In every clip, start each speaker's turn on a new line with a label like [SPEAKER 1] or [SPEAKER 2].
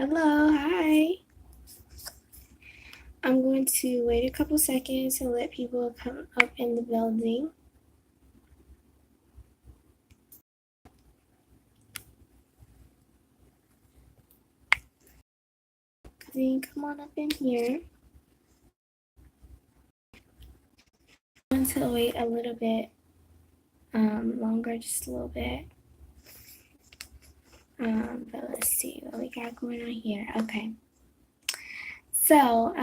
[SPEAKER 1] Hello, hi. I'm going to wait a couple seconds to let people come up in the building. Come on up in here. I'm going to wait a little bit longer, just a little bit. But let's see what we got going on here. Okay. So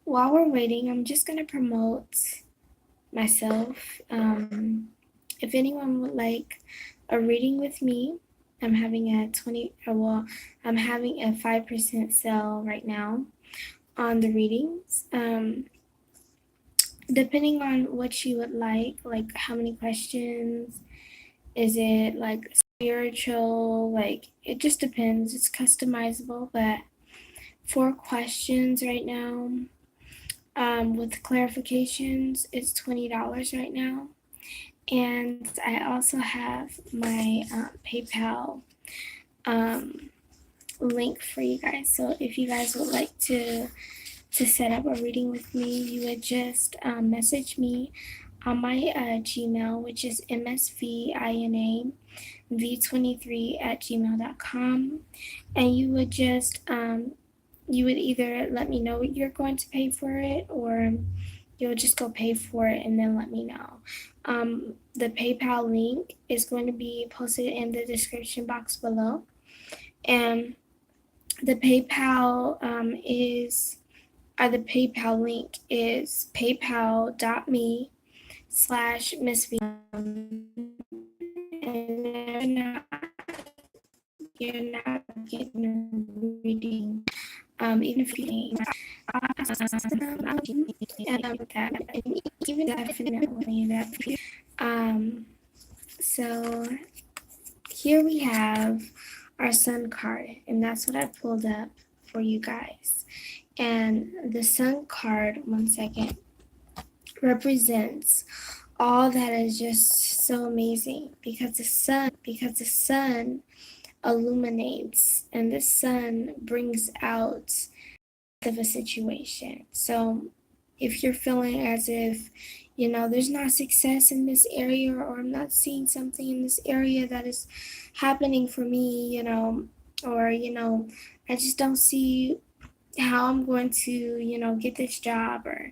[SPEAKER 1] while we're waiting, I'm just going to promote myself. If anyone would like a reading with me, I'm having a 5% sale right now on the readings. Depending on what you would like how many questions, is it like spiritual, like it just depends, it's customizable, but 4 questions right now, with clarifications, it's $20 right now. And I also have my PayPal link for you guys. So if you guys would like to set up a reading with me, you would just message me on my Gmail, which is msvinav23@gmail.com. And you would just, you would either let me know you're going to pay for it, or you'll just go pay for it and then let me know. The PayPal link is going to be posted in the description box below. And the PayPal the PayPal link is paypal.me/Miss V. And you're not getting a reading, even if you ain't. Even definitely that. So here we have our Sun card, and that's what I pulled up for you guys. And the Sun card, one second, represents all that is just so amazing, because the sun illuminates, and the sun brings out of a situation. So if you're feeling as if there's not success in this area, or I'm not seeing something in this area that is happening for me, or I just don't see how I'm going to get this job, or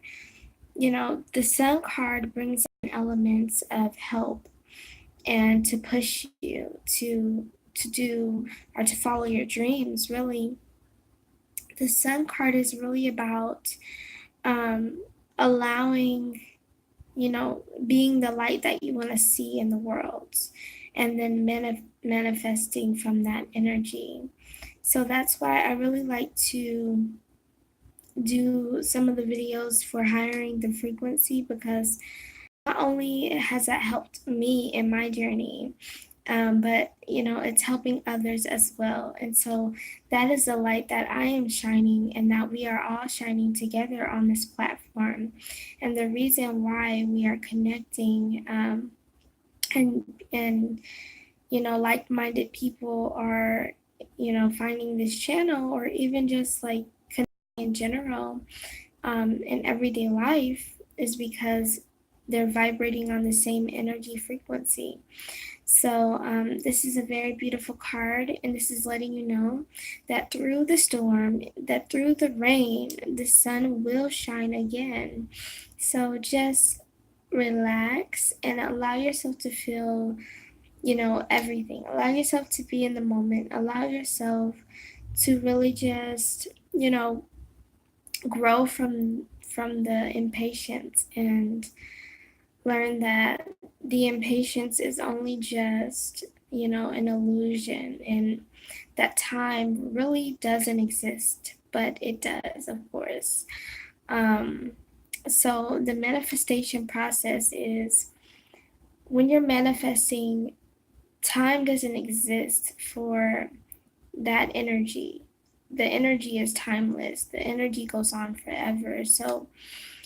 [SPEAKER 1] the Sun card brings in elements of help and to push you to do or to follow your dreams. Really, the Sun card is really about allowing, being the light that you want to see in the world, and then manifesting from that energy. So that's why I really like to do some of the videos for hiring the frequency, because not only has that helped me in my journey, but it's helping others as well. And so that is the light that I am shining, and that we are all shining together on this platform. And the reason why we are connecting, and like-minded people are finding this channel, or even just like connecting in general, in everyday life, is because they're vibrating on the same energy frequency. So this is a very beautiful card, and this is letting you know that through the storm, that through the rain, the sun will shine again. So just relax and allow yourself to feel, everything. Allow yourself to be in the moment. Allow yourself to really just, grow from the impatience, and learn that the impatience is only just, an illusion, and that time really doesn't exist, but it does, of course. So the manifestation process is, when you're manifesting, time doesn't exist for that energy. The energy is timeless. The energy goes on forever. So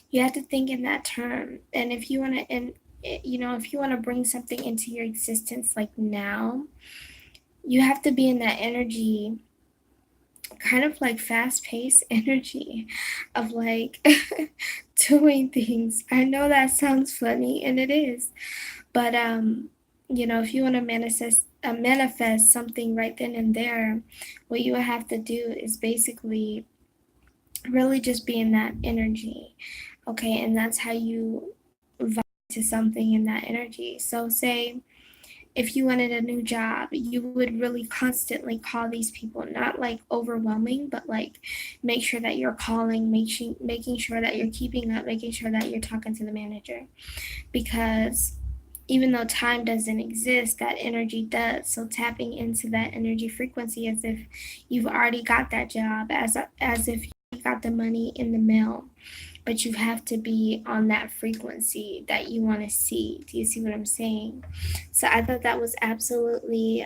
[SPEAKER 1] you have to think in that term. And if you want to, if you want to bring something into your existence like now, you have to be in that energy kind of like fast-paced energy of like doing things. I know that sounds funny, and it is, but if you want to manifest something right then and there, what you have to do is basically really just be in that energy, okay? And that's how you vibe to something in that energy. So say if you wanted a new job, you would really constantly call these people, not like overwhelming, but like make sure that you're calling, making sure that you're keeping up, making sure that you're talking to the manager. Because even though time doesn't exist, that energy does. So tapping into that energy frequency as if you've already got that job, as if you got the money in the mail, but you have to be on that frequency that you want to see. Do you see what I'm saying? So I thought that was absolutely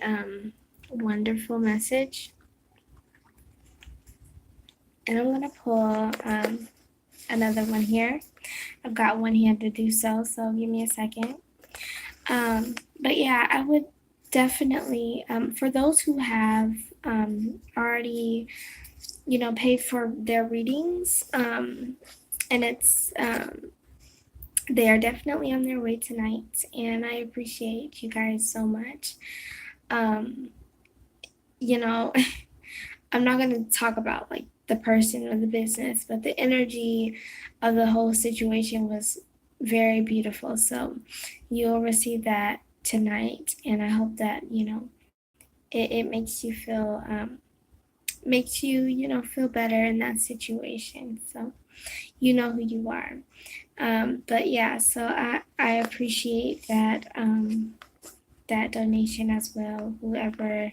[SPEAKER 1] wonderful message. And I'm going to pull another one here. I've got one hand to do so give me a second. But yeah, I would definitely, for those who have already, paid for their readings, and it's they are definitely on their way tonight, and I appreciate you guys so much. You know, I'm not going to talk about like the person or the business, but the energy of the whole situation was very beautiful. So you'll receive that tonight, and I hope that it makes you feel feel better in that situation. So you know who you are. But yeah, so I appreciate that that donation as well. Whoever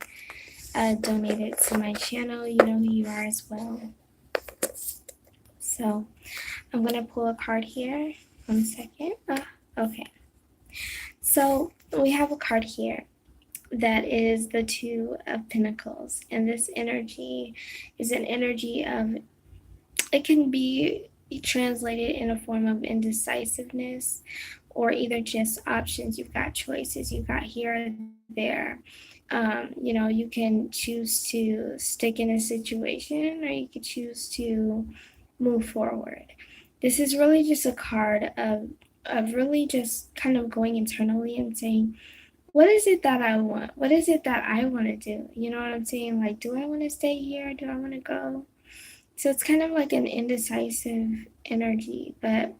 [SPEAKER 1] donated to my channel, you know who you are as well. So I'm gonna pull a card here. 1 second. Okay. So we have a card here that is the Two of Pentacles, and this energy is an energy of, it can be translated in a form of indecisiveness, or either just options. You've got choices, you've got here and there. You can choose to stick in a situation, or you could choose to move forward. This is really just a card of really just kind of going internally and saying, what is it that I want? What is it that I want to do? You know what I'm saying? Like, do I want to stay here? Do I want to go? So it's kind of like an indecisive energy, but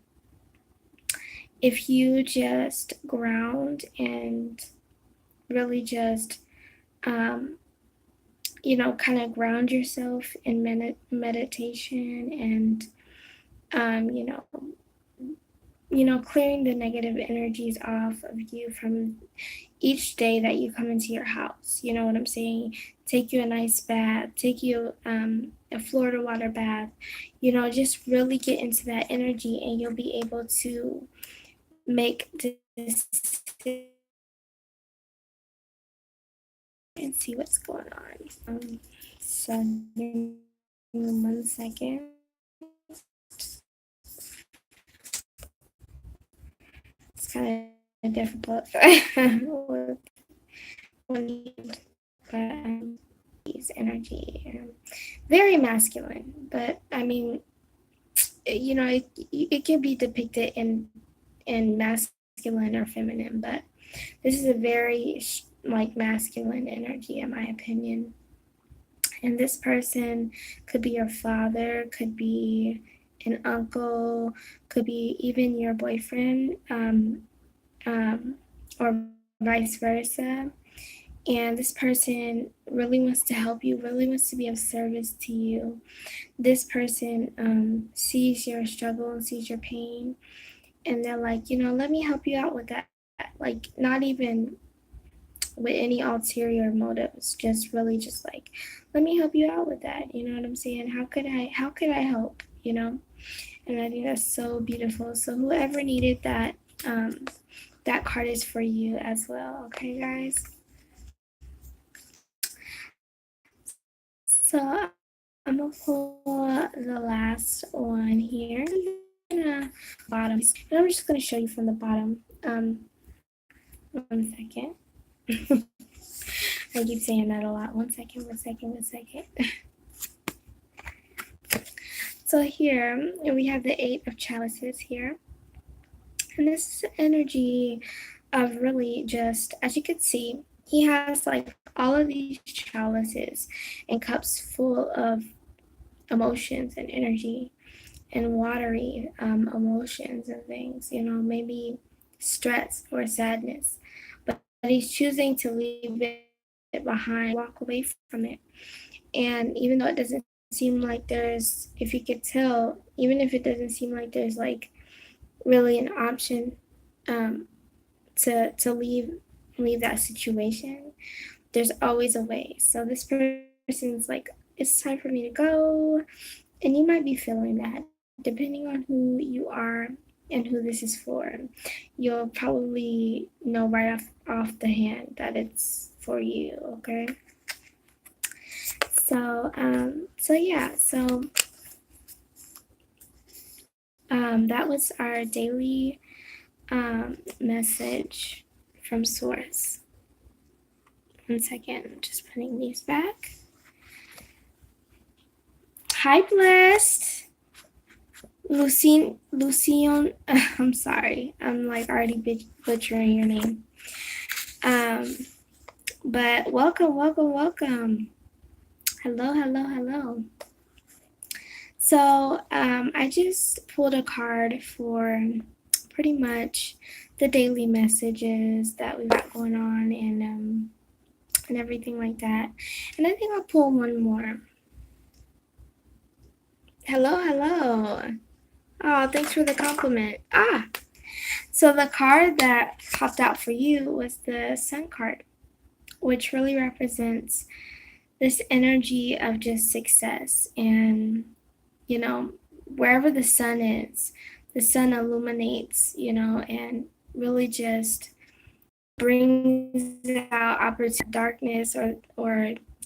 [SPEAKER 1] if you just ground and really just, kind of ground yourself in meditation and, clearing the negative energies off of you from each day that you come into your house. You know what I'm saying? Take you a nice bath, take you a Florida water bath, just really get into that energy, and you'll be able to make decisions and see what's going on. So give me 1 second. It's kind of difficult with his energy. Very masculine, but I mean, it can be depicted in masculine or feminine, but this is a very like masculine energy, in my opinion. And this person could be your father, could be an uncle, could be even your boyfriend, or vice versa. And this person really wants to help you, really wants to be of service to you. This person sees your struggle and sees your pain, and they're like, let me help you out with that. Like, not even with any ulterior motives, just really just like, let me help you out with that. You know what I'm saying? How could I help? And I think that's so beautiful. So whoever needed that, that card is for you as well. Okay, guys. So I'm gonna pull the last one here. Bottom. And I'm just gonna show you from the bottom. 1 second. I keep saying that a lot. 1 second. So here we have the Eight of Chalices here. And this is energy of really just, as you can see, he has like all of these chalices and cups full of emotions and energy and watery emotions and things, maybe stress or sadness. But he's choosing to leave it behind, walk away from it. And even though it doesn't seem like there's, if you could tell, even if it doesn't seem like there's like really an option to leave that situation, there's always a way. So this person's like, it's time for me to go. And you might be feeling that depending on who you are and who this is for. You'll probably know right off the hand that it's for you, okay? So that was our daily message from Source. 1 second, I'm just putting these back. Hi, Blessed. Lucien, I'm sorry. I'm like already butchering your name. But welcome. Hello. So I just pulled a card for pretty much the daily messages that we've got going on and everything like that. And I think I'll pull one more. Hello. Oh, thanks for the compliment. So the card that popped out for you was the Sun card, which really represents this energy of just success. And, wherever the sun is, the sun illuminates, and really just brings out opportunity, darkness or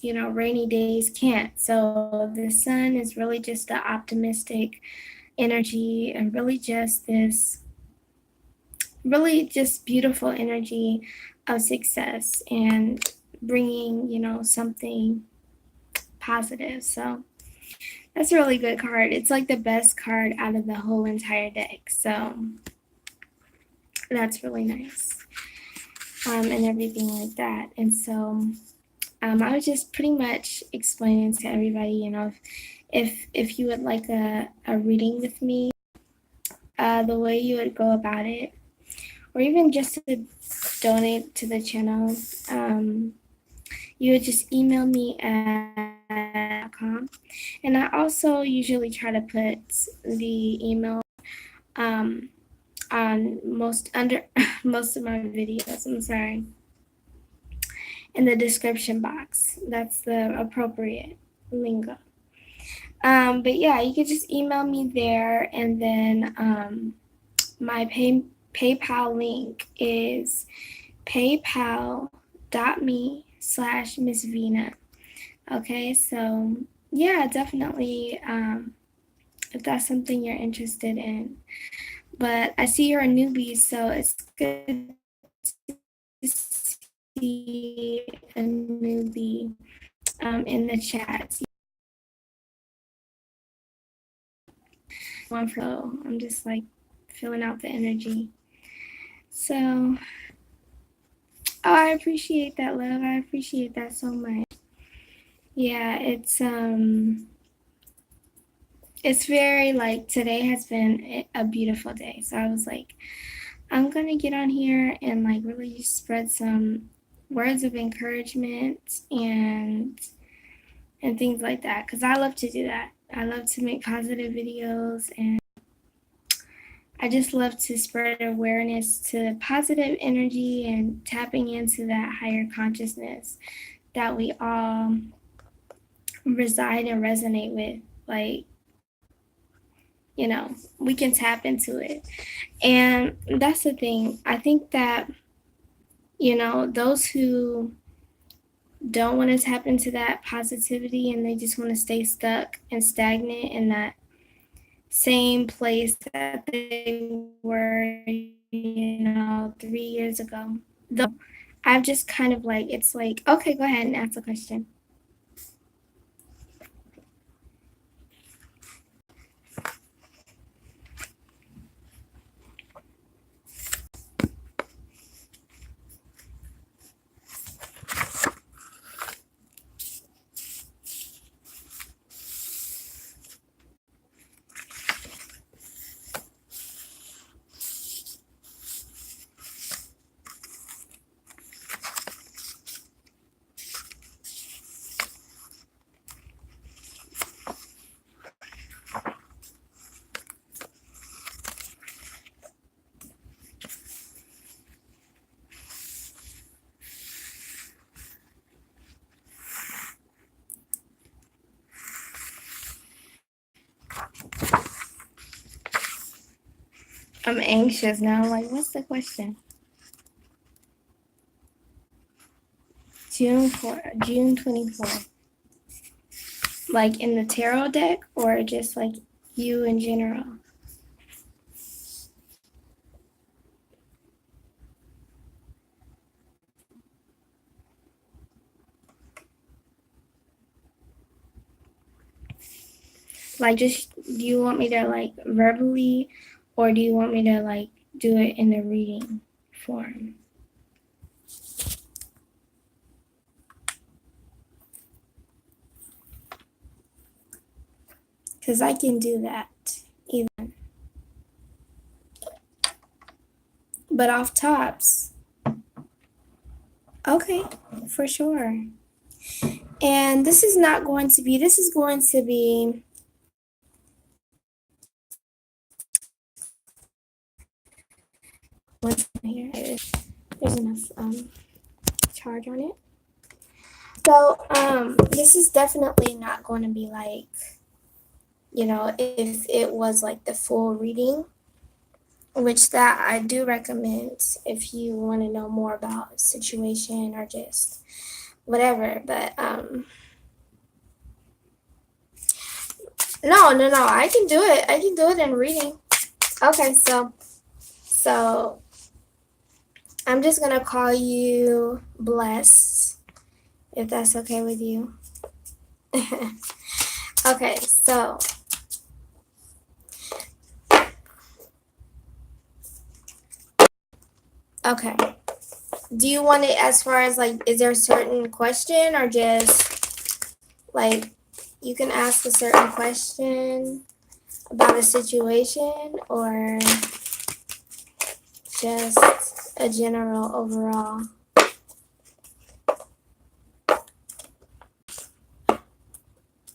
[SPEAKER 1] rainy days can't. So the sun is really just the optimistic energy and really just beautiful energy of success and bringing, something positive. So that's a really good card. It's like the best card out of the whole entire deck. So that's really nice. And everything like that. And so I was just pretty much explaining to everybody, if you would like a reading with me, the way you would go about it, or even just to donate to the channel, you would just email me at .com. And I also usually try to put the email on most of my videos. I'm sorry. In the description box. That's the appropriate lingo. But yeah, you could just email me there, and then my PayPal link is paypal.me/Miss Vina. Okay, so yeah, definitely if that's something you're interested in. But I see you're a newbie, so it's good to see a newbie in the chat. I'm just like filling out the energy. So, I appreciate that, love. I appreciate that so much. Yeah, it's very like, today has been a beautiful day. So I was like, I'm gonna get on here and like really just spread some words of encouragement and things like that, because I love to do that. I love to make positive videos, and I just love to spread awareness to positive energy and tapping into that higher consciousness that we all reside and resonate with. Like, we can tap into it. And that's the thing. I think that, those who don't want to tap into that positivity and they just want to stay stuck and stagnant in that same place that they were, 3 years ago. Though I've just kind of like, it's like, okay, go ahead and ask the question. I'm anxious now. Like, what's the question? June 24th. Like in the tarot deck, or just like you in general? Like, just, do you want me to like verbally, or do you want me to like do it in the reading form? Because I can do that even. But off tops. Okay, for sure. And this is going to be here. There's enough charge on it. So this is definitely not going to be like, if it was like the full reading, which that I do recommend if you want to know more about a situation or just whatever. But no, I can do it. I can do it in reading. Okay, so I'm just gonna call you Blessed, if that's okay with you. Okay, so okay. Do you want it as far as like, is there a certain question, or just like you can ask a certain question about a situation, or just a general overall?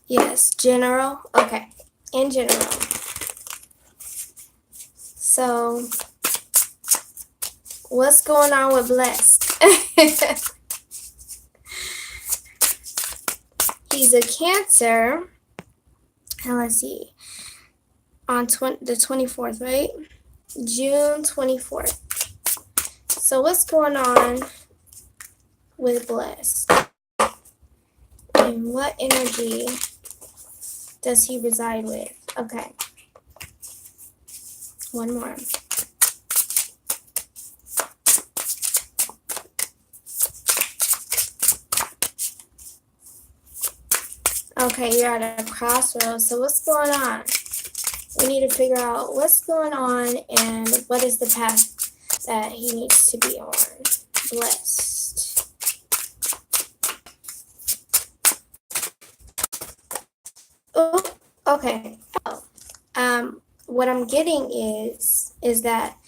[SPEAKER 1] Yes, general. Okay, in general. So, what's going on with Blessed? He's a Cancer. And let's see. On the 24th, right? June 24th. So, what's going on with Blessed? And what energy does he reside with? Okay. One more. Okay, you're at a crossroads. So what's going on? We need to figure out what's going on and what is the path that he needs to be on. Blessed. Oh, okay. What I'm getting is that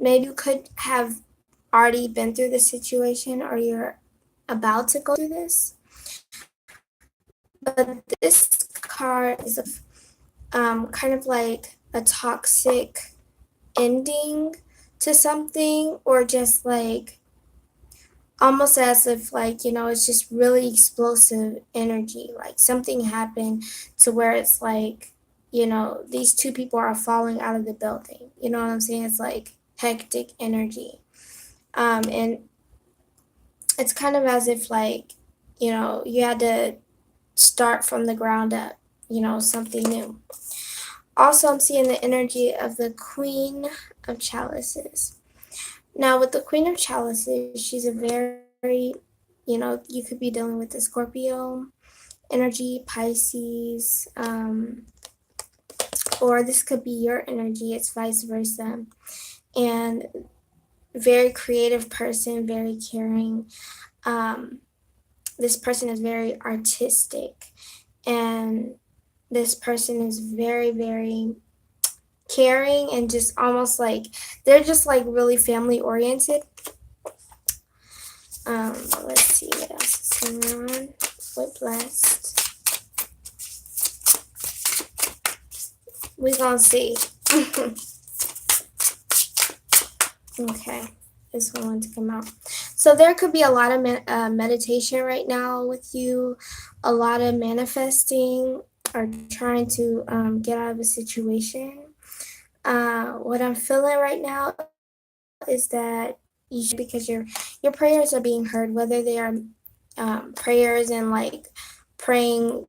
[SPEAKER 1] maybe you could have already been through this situation, or you're about to go through this. But this card is kind of like a toxic ending to something, or just like almost as if like, it's just really explosive energy. Like something happened to where it's like, these two people are falling out of the building. You know what I'm saying? It's like hectic energy. And it's kind of as if like, you had to start from the ground up, something new. Also, I'm seeing the energy of the Queen of Chalices. Now, with the Queen of Chalices, she's a very, you could be dealing with the Scorpio energy, Pisces, or this could be your energy. It's vice versa. And very creative person, very caring. This person is very artistic, and this person is very, very caring, and just almost like they're just like really family oriented. Let's see what else is going on with Blessed. We're gonna see. Okay, this one wanted to come out. So there could be a lot of meditation right now with you, a lot of manifesting, are trying to get out of a situation. What I'm feeling right now is that you should, because your prayers are being heard, whether they are prayers and like praying.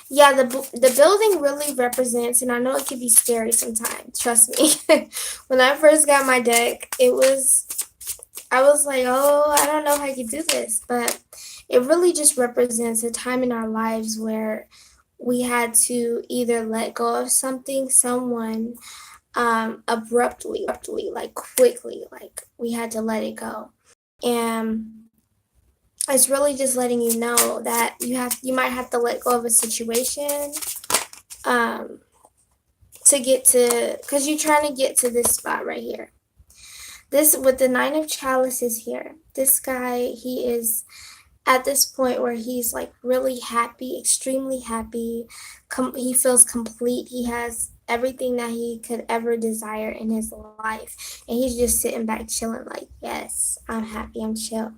[SPEAKER 1] Yeah, the building really represents, and I know it can be scary sometimes. Trust me. When I first got my deck, I was like, oh, I don't know if I could do this, but it really just represents a time in our lives where we had to either let go of something, someone, abruptly, like quickly, like we had to let it go. And it's really just letting you know that you might have to let go of a situation, um, to get to, because you're trying to get to this spot right here. This, with the Nine of Chalices here, this guy, he is at this point where he's like really happy, extremely happy. He feels complete. He has everything that he could ever desire in his life. And he's just sitting back chilling like, yes, I'm happy, I'm chill.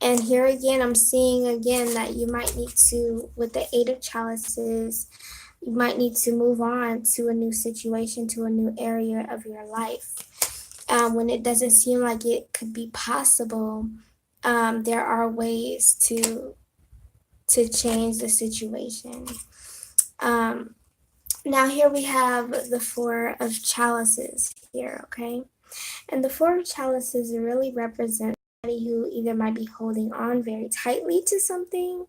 [SPEAKER 1] And here again, I'm seeing again that you might need to, with the Eight of Chalices, you might need to move on to a new situation, to a new area of your life. When it doesn't seem like it could be possible, there are ways to change the situation. Now here we have the Four of Chalices here, okay? And the Four of Chalices really represents somebody who either might be holding on very tightly to something,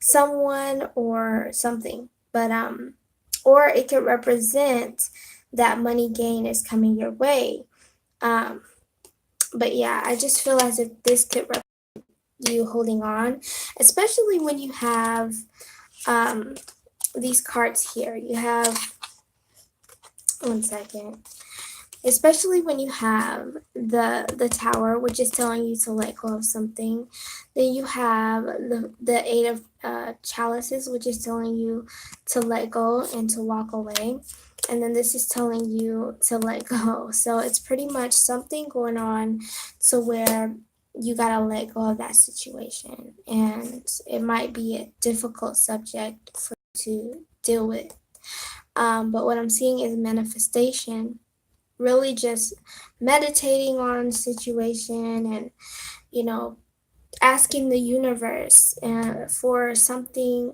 [SPEAKER 1] someone, or something. But or it could represent that money gain is coming your way. But yeah, I just feel as if this could represent you holding on, especially when you have these cards here. You have, one second, especially when you have the Tower, which is telling you to let go of something. Then you have the Eight of Chalices, which is telling you to let go and to walk away. And then this is telling you to let go. So it's pretty much something going on to where you gotta let go of that situation. And it might be a difficult subject for you to deal with. But what I'm seeing is manifestation, really just meditating on the situation and, you know, asking the universe for something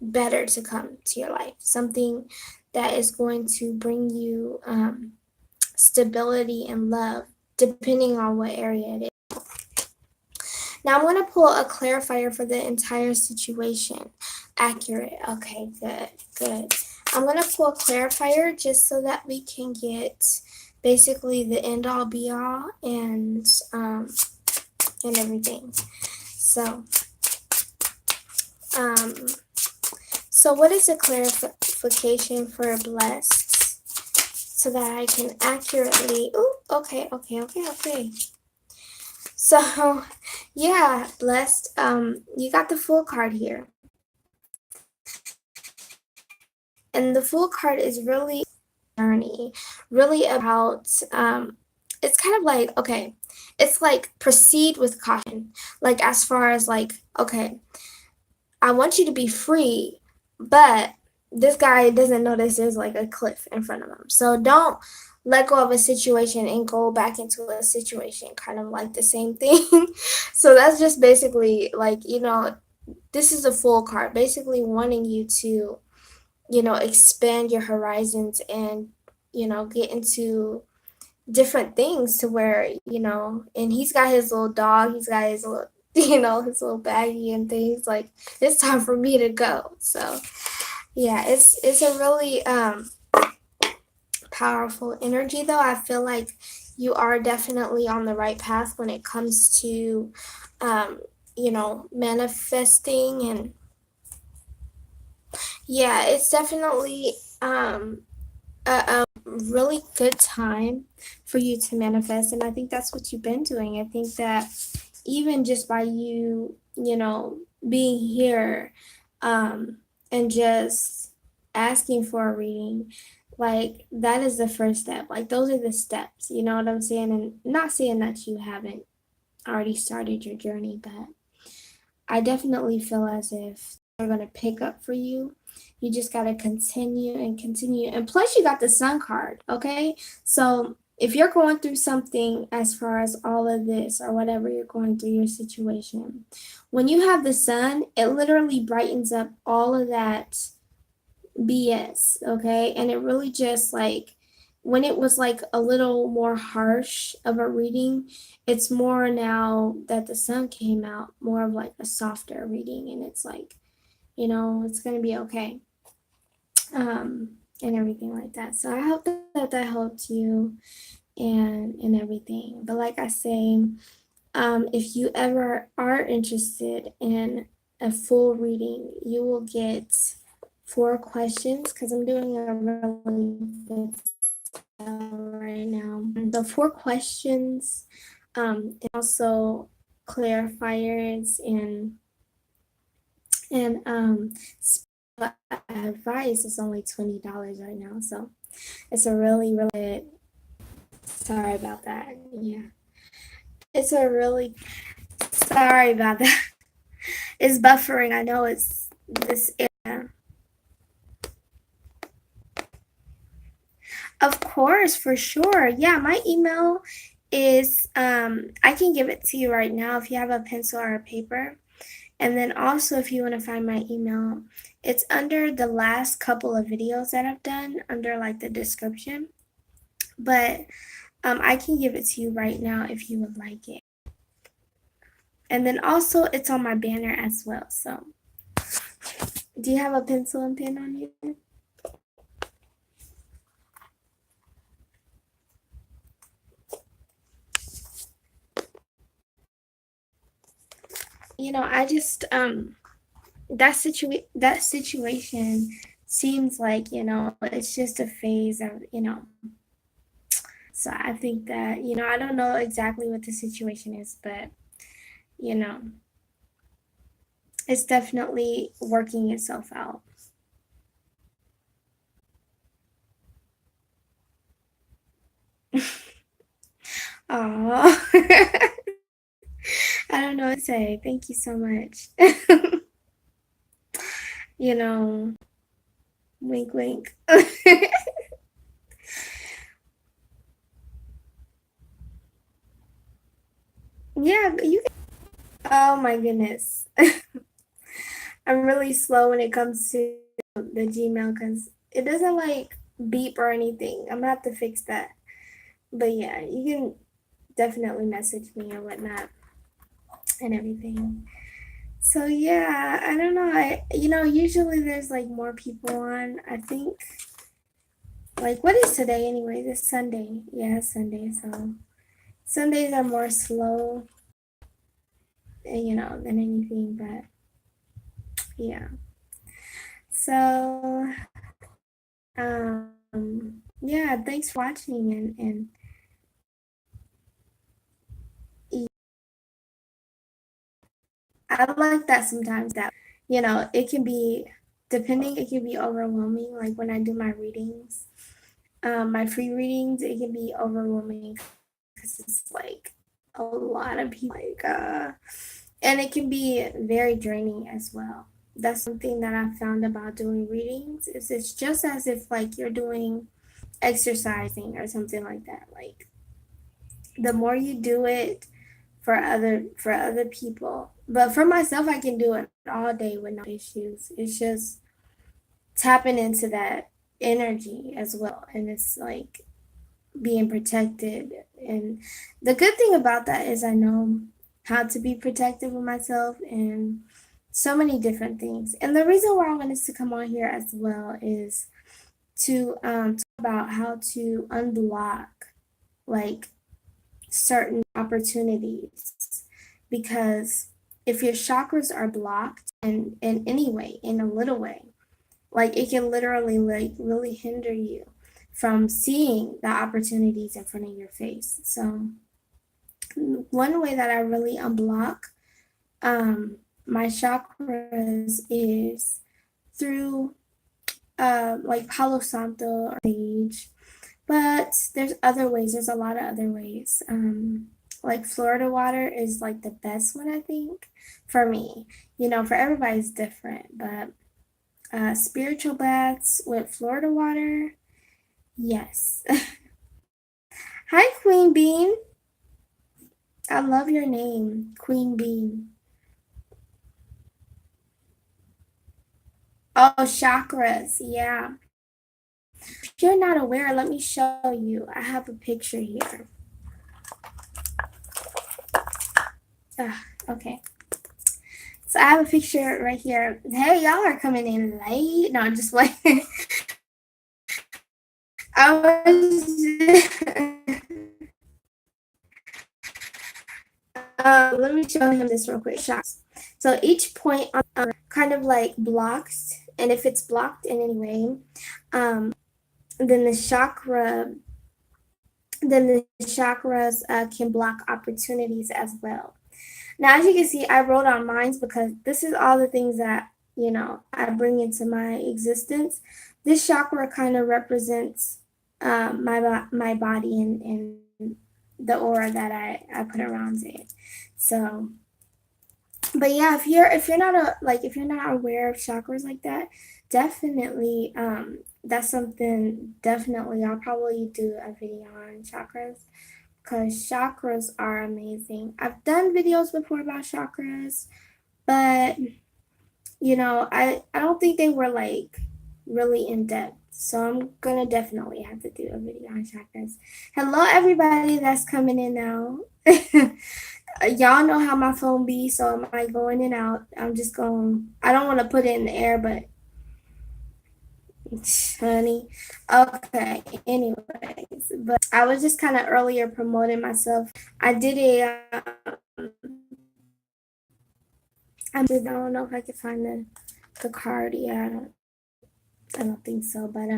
[SPEAKER 1] better to come to your life, something that is going to bring you stability and love, depending on what area it is. Now I'm going to pull a clarifier for the entire situation. Accurate. Okay, good, good. I'm going to pull a clarifier just so that we can get basically the end all be all and everything. So what is the clarification for blessed so that I can accurately, okay. So yeah, blessed, you got the Fool card here. And the Fool card is really journey, really about, it's kind of like, okay, it's like proceed with caution. Like as far as like, okay, I want you to be free, but this guy doesn't notice there's like a cliff in front of him. So don't let go of a situation and go back into a situation, kind of like the same thing. So that's just basically like, you know, this is a Fool card, basically wanting you to, you know, expand your horizons and, you know, get into different things to where, you know, and he's got his little dog, he's got his little, you know, his little baggie and things, like it's time for me to go. So yeah, it's a really powerful energy though. I feel like you are definitely on the right path when it comes to you know, manifesting. And yeah, it's definitely a really good time for you to manifest, and I think that's what you've been doing. I think that even just by you, you know, being here and just asking for a reading, like that is the first step. Like those are the steps, you know what I'm saying? And not saying that you haven't already started your journey, but I definitely feel as if are going to pick up for you. You just got to continue and continue. And plus, you got the sun card, okay? So if you're going through something as far as all of this or whatever you're going through your situation, when you have the sun, it literally brightens up all of that BS, okay? And it really just like when it was like a little more harsh of a reading, it's more now that the sun came out, more of like a softer reading, and it's like, it's gonna be okay. And everything like that. So I hope that helped you and everything. But like I say, if you ever are interested in a full reading, you will get 4 questions because I'm doing a really good sale right now. The 4 questions, and also clarifiers and advice is only $20 right now. So it's a really, really, sorry about that. Yeah. It's a really, sorry about that. It's buffering. I know it's this area. Of course, for sure. Yeah, my email is, I can give it to you right now if you have a pencil or a paper. And then also, if you want to find my email, it's under the last couple of videos that I've done under like the description. But I can give it to you right now if you would like it. And then also, it's on my banner as well. So, do you have a pencil and pen on you? I just that situation seems like, it's just a phase of, so I think that, I don't know exactly what the situation is, but you know, it's definitely working itself out. Oh, I don't know what to say. Thank you so much. you know, wink, wink. Yeah, you can. Oh my goodness. I'm really slow when it comes to the Gmail because it doesn't like beep or anything. I'm gonna have to fix that. But yeah, you can definitely message me or whatnot and everything. So yeah, I don't know. Usually there's like more people on. I think like what is today anyway? This Sunday. Yeah, it's Sunday. So Sundays are more slow, than anything. But yeah. So yeah, thanks for watching and I like that sometimes that it can be depending, it can be overwhelming. Like when I do my readings, my free readings, it can be overwhelming because it's like a lot of people, like, and it can be very draining as well. That's something that I found about doing readings is it's just as if like you're doing exercising or something like that. Like the more you do it for other people, but for myself, I can do it all day with no issues. It's just tapping into that energy as well, and it's like being protected. And the good thing about that is I know how to be protective of myself and so many different things. And the reason why I wanted to come on here as well is to talk about how to unblock like certain opportunities, because if your chakras are blocked in any way, in a little way, like it can literally like really hinder you from seeing the opportunities in front of your face. So one way that I really unblock my chakras is through like Palo Santo or sage. But there's other ways. There's a lot of other ways. like Florida water is like the best one, I think, for me. For everybody's different, but spiritual baths with Florida water, yes. Hi, Queen Bean. I love your name, Queen Bean. Oh, chakras, yeah. If you're not aware, let me show you. I have a picture here. Okay. So I have a picture right here. Hey, y'all are coming in late. No, I'm just playing. I was let me show him this real quick. Shots. So each point on kind of like blocked, and if it's blocked in any way, then the chakras can block opportunities as well. Now, as you can see, I wrote on mine because this is all the things that I bring into my existence. This chakra kind of represents my body and the aura that I put around it. So, but yeah, if you're not if you're not aware of chakras like that, definitely that's something definitely I'll probably do a video on chakras because chakras are amazing. I've done videos before about chakras, but I don't think they were like really in depth. So I'm gonna definitely have to do a video on chakras. Hello everybody that's coming in now. Y'all know how my phone be, so it might go in and out. I don't want to put it in the air, but honey. Okay, anyways, but I was just kind of earlier promoting myself. I did I don't know if I can find the card. Yeah, I don't think so. But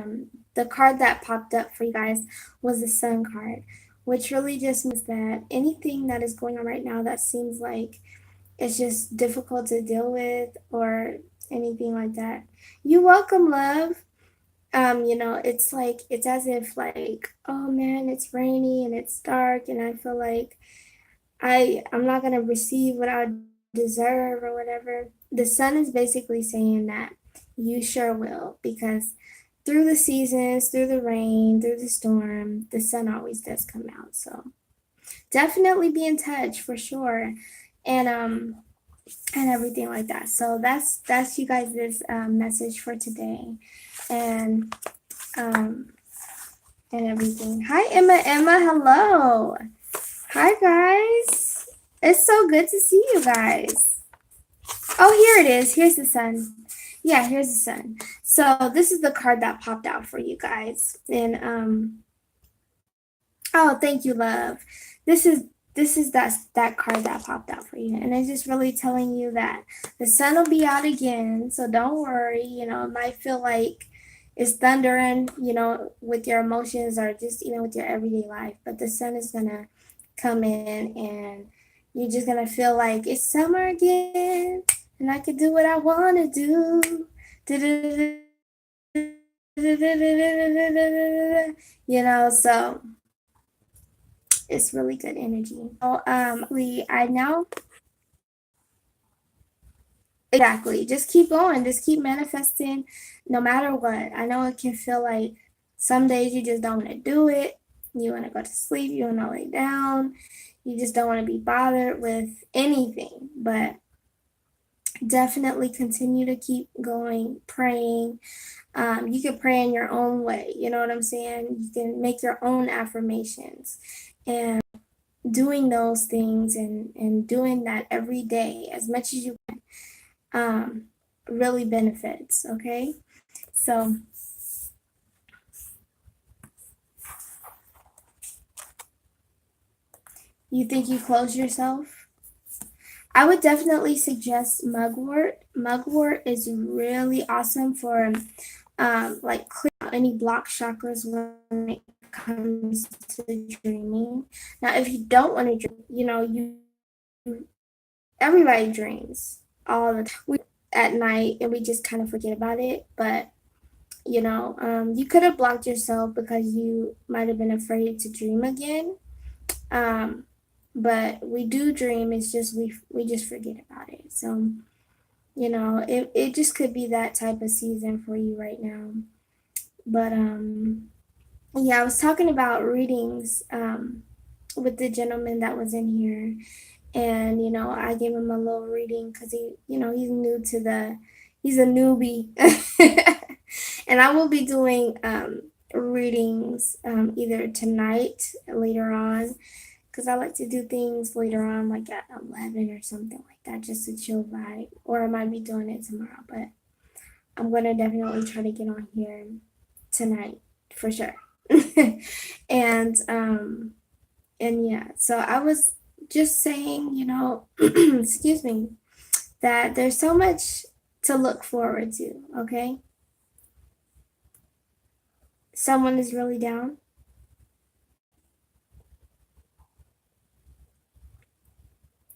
[SPEAKER 1] the card that popped up for you guys was the Sun card, which really just means that anything that is going on right now that seems like it's just difficult to deal with or anything like that. You welcome, love. It's like it's as if like, oh man, it's rainy and it's dark and I feel like I'm not gonna receive what I deserve or whatever. The sun is basically saying that you sure will because through the seasons, through the rain, through the storm, the sun always does come out. So definitely be in touch for sure. And everything like that. So that's you guys this message for today, and um, and everything. Hi Emma, hello. Hi guys. It's so good to see you guys. Oh, here it is. Here's the sun. Yeah, here's the sun. So this is the card that popped out for you guys, and oh, thank you, love. This is that card that popped out for you, and it's just really telling you that the sun will be out again. So don't worry. It might feel like it's thundering, with your emotions or just with your everyday life, but the sun is gonna come in, and you're just gonna feel like it's summer again, and I can do what I want to do. So it's really good energy. So, I now exactly just keep going, just keep manifesting, no matter what. I know it can feel like some days you just don't want to do it. You want to go to sleep. You want to lay down. You just don't want to be bothered with anything. But definitely continue to keep going, praying. You can pray in your own way. You know what I'm saying? You can make your own affirmations. And doing those things and doing that every day as much as you can really benefits. Okay, so you think you close yourself? I would definitely suggest mugwort. Mugwort is really awesome for like clear out any block chakras when it comes to dreaming. Now, if you don't want to dream, you everybody dreams all the time at night, and we just kind of forget about it. But you could have blocked yourself because you might have been afraid to dream again. Um, but we do dream. It's just we just forget about it. So, you know, it just could be that type of season for you right now. But yeah, I was talking about readings with the gentleman that was in here, and you know, I gave him a little reading because he, you know, he's a newbie. And I will be doing readings either tonight, later on, because I like to do things later on, like at 11 or something like that, just to chill vibe. Or I might be doing it tomorrow, but I'm gonna definitely try to get on here tonight for sure. and and yeah, so I was just saying, you know, excuse me, that there's so much to look forward to. Okay, someone is really down.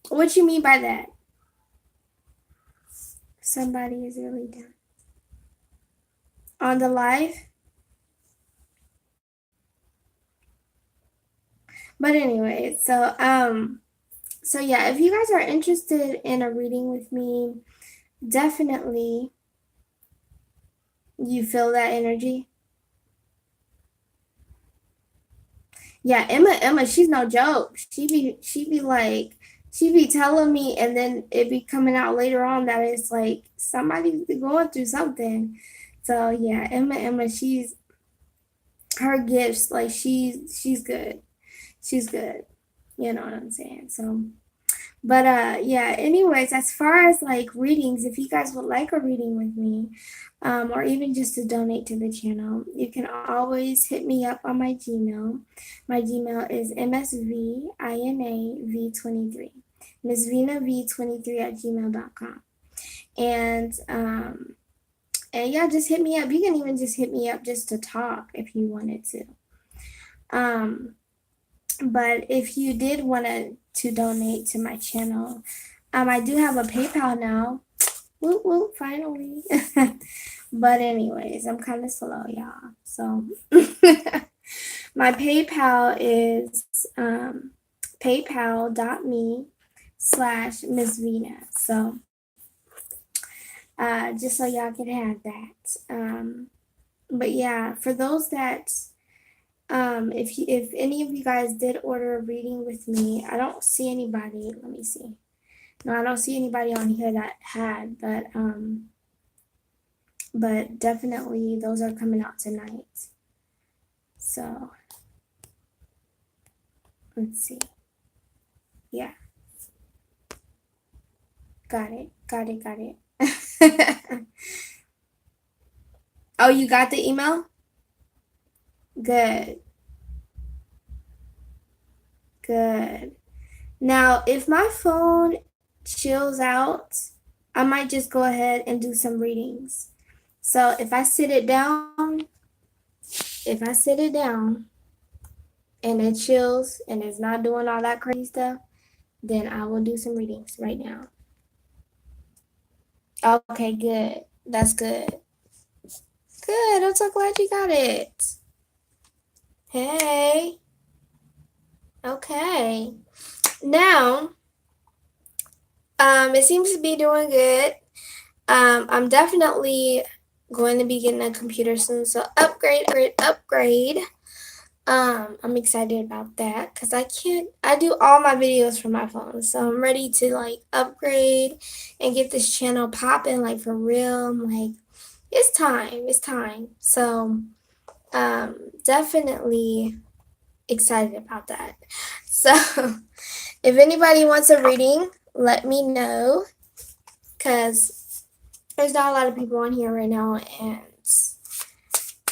[SPEAKER 1] What you mean by that? Somebody is really down on the live. But anyway, so yeah, if you guys are interested in a reading with me, definitely you feel that energy. Yeah, Emma, she's no joke. She be like, she be telling me, and then it be coming out later on that it's like somebody's going through something. So yeah, Emma, she's her gifts, like she's good. She's good. You know what I'm saying? So, but yeah, anyways, as far as like readings, if you guys would like a reading with me, or even just to donate to the channel, you can always hit me up on my Gmail. My Gmail is msvinav23, msvinav23 at gmail.com. And yeah, just hit me up. You can even just hit me up just to talk if you wanted to. But if you did want to donate to my channel, I do have a PayPal now. Whoop whoop, finally. But anyways, I'm kind of slow, y'all. So my PayPal is paypal.me/MissVina. So just so y'all can have that. But yeah, for those that if any of you guys did order a reading with me, I don't see anybody. Let me see. No, I don't see anybody on here that had, but definitely those are coming out tonight. So let's see. Yeah. Got it. Oh, you got the email? Good. Now, if my phone chills out, I might just go ahead and do some readings. So if I sit it down and it chills and it's not doing all that crazy stuff, then I will do some readings right now. Okay, good. That's good. Good. I'm so glad you got it. Hey. Okay. Now, it seems to be doing good. I'm definitely going to be getting a computer soon, so upgrade. I'm excited about that because I do all my videos from my phone, so I'm ready to like upgrade and get this channel popping, like for real. I'm like, it's time. So, definitely excited about that. So, if anybody wants a reading, let me know because there's not a lot of people on here right now, and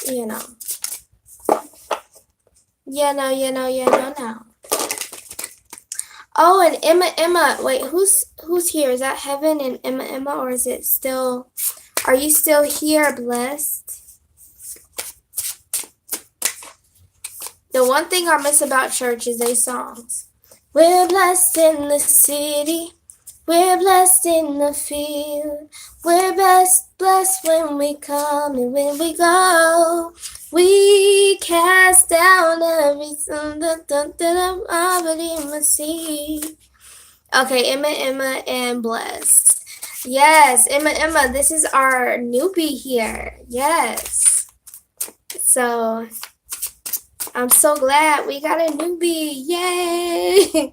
[SPEAKER 1] you know. No. Oh, and Emma. Wait, who's here? Is that Heaven and Emma, or is it still? Are you still here, blessed? The one thing I miss about church is these songs. We're blessed in the city. We're blessed in the field. We're blessed when we come and when we go. We cast down Okay, Emma, and Blessed. Yes, Emma, this is our newbie here. Yes. So I'm so glad we got a newbie. Yay!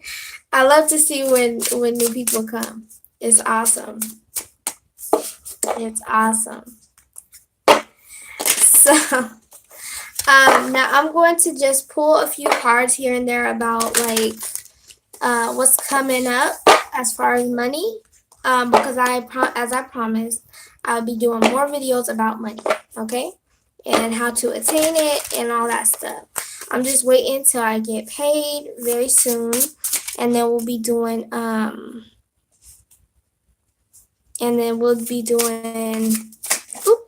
[SPEAKER 1] I love to see when new people come. It's awesome. It's awesome. So now I'm going to just pull a few cards here and there about like what's coming up as far as money, because as I promised, I'll be doing more videos about money, okay, and how to attain it and all that stuff. I'm just waiting till I get paid very soon, and then we'll be doing oop,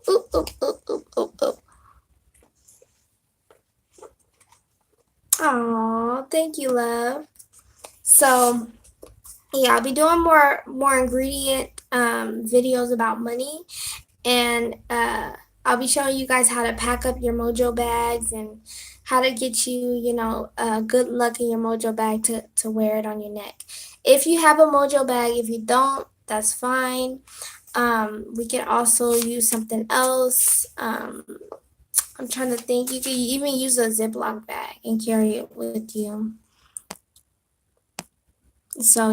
[SPEAKER 1] oop, oop, oop, oop, oop, oop. Aw, thank you, love. So yeah, I'll be doing more ingredient videos about money, and I'll be showing you guys how to pack up your mojo bags and how to get you, good luck in your mojo bag to wear it on your neck. If you have a mojo bag, if you don't, that's fine. We can also use something else. I'm trying to think. You can even use a Ziploc bag and carry it with you. So,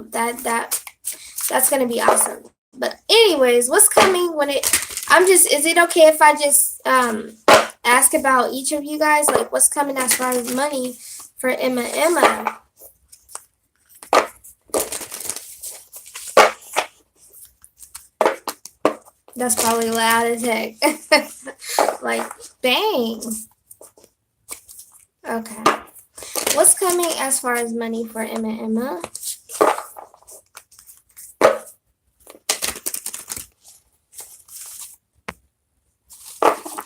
[SPEAKER 1] that's gonna be awesome. But anyways, what's coming is it okay if I just ask about each of you guys, like what's coming as far as money for Emma? That's probably loud as heck. Like, bang. Okay. What's coming as far as money for Emma?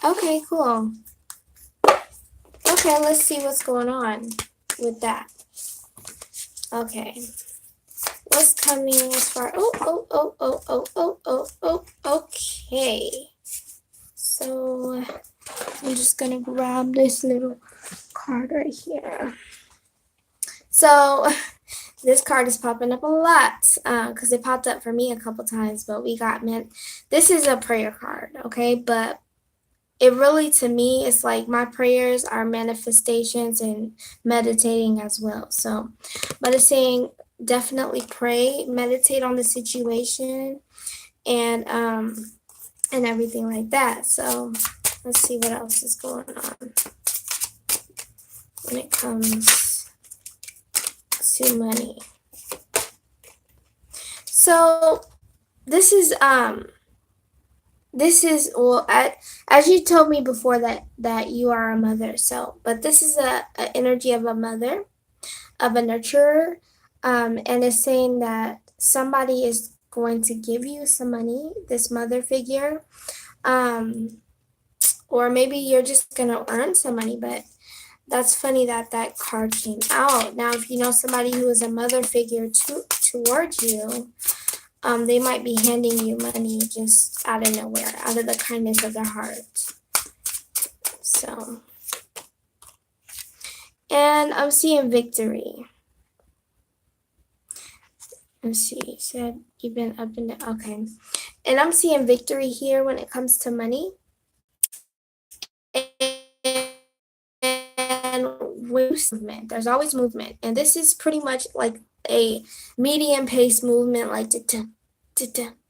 [SPEAKER 1] Okay, cool. Okay, let's see what's going on with that. Okay. What's coming as far... Okay. So, I'm just gonna grab this little card right here. So, this card is popping up a lot because it popped up for me a couple times, but this is a prayer card, okay? But it really, to me, it's like my prayers are manifestations and meditating as well. So, but it's saying definitely pray, meditate on the situation, and everything like that. So, let's see what else is going on when it comes to money. So, this is as you told me before that you are a mother. So, but this is a energy of a mother, of a nurturer, and it's saying that somebody is going to give you some money, this mother figure, or maybe you're just gonna earn some money. But that's funny that card came out. Now, if you know somebody who is a mother figure towards you, they might be handing you money just out of nowhere, out of the kindness of their heart. So, and I'm seeing victory. Let's see, said you've been up and down. Okay. And I'm seeing victory here when it comes to money. And movement, there's always movement. And this is pretty much like a medium pace movement, like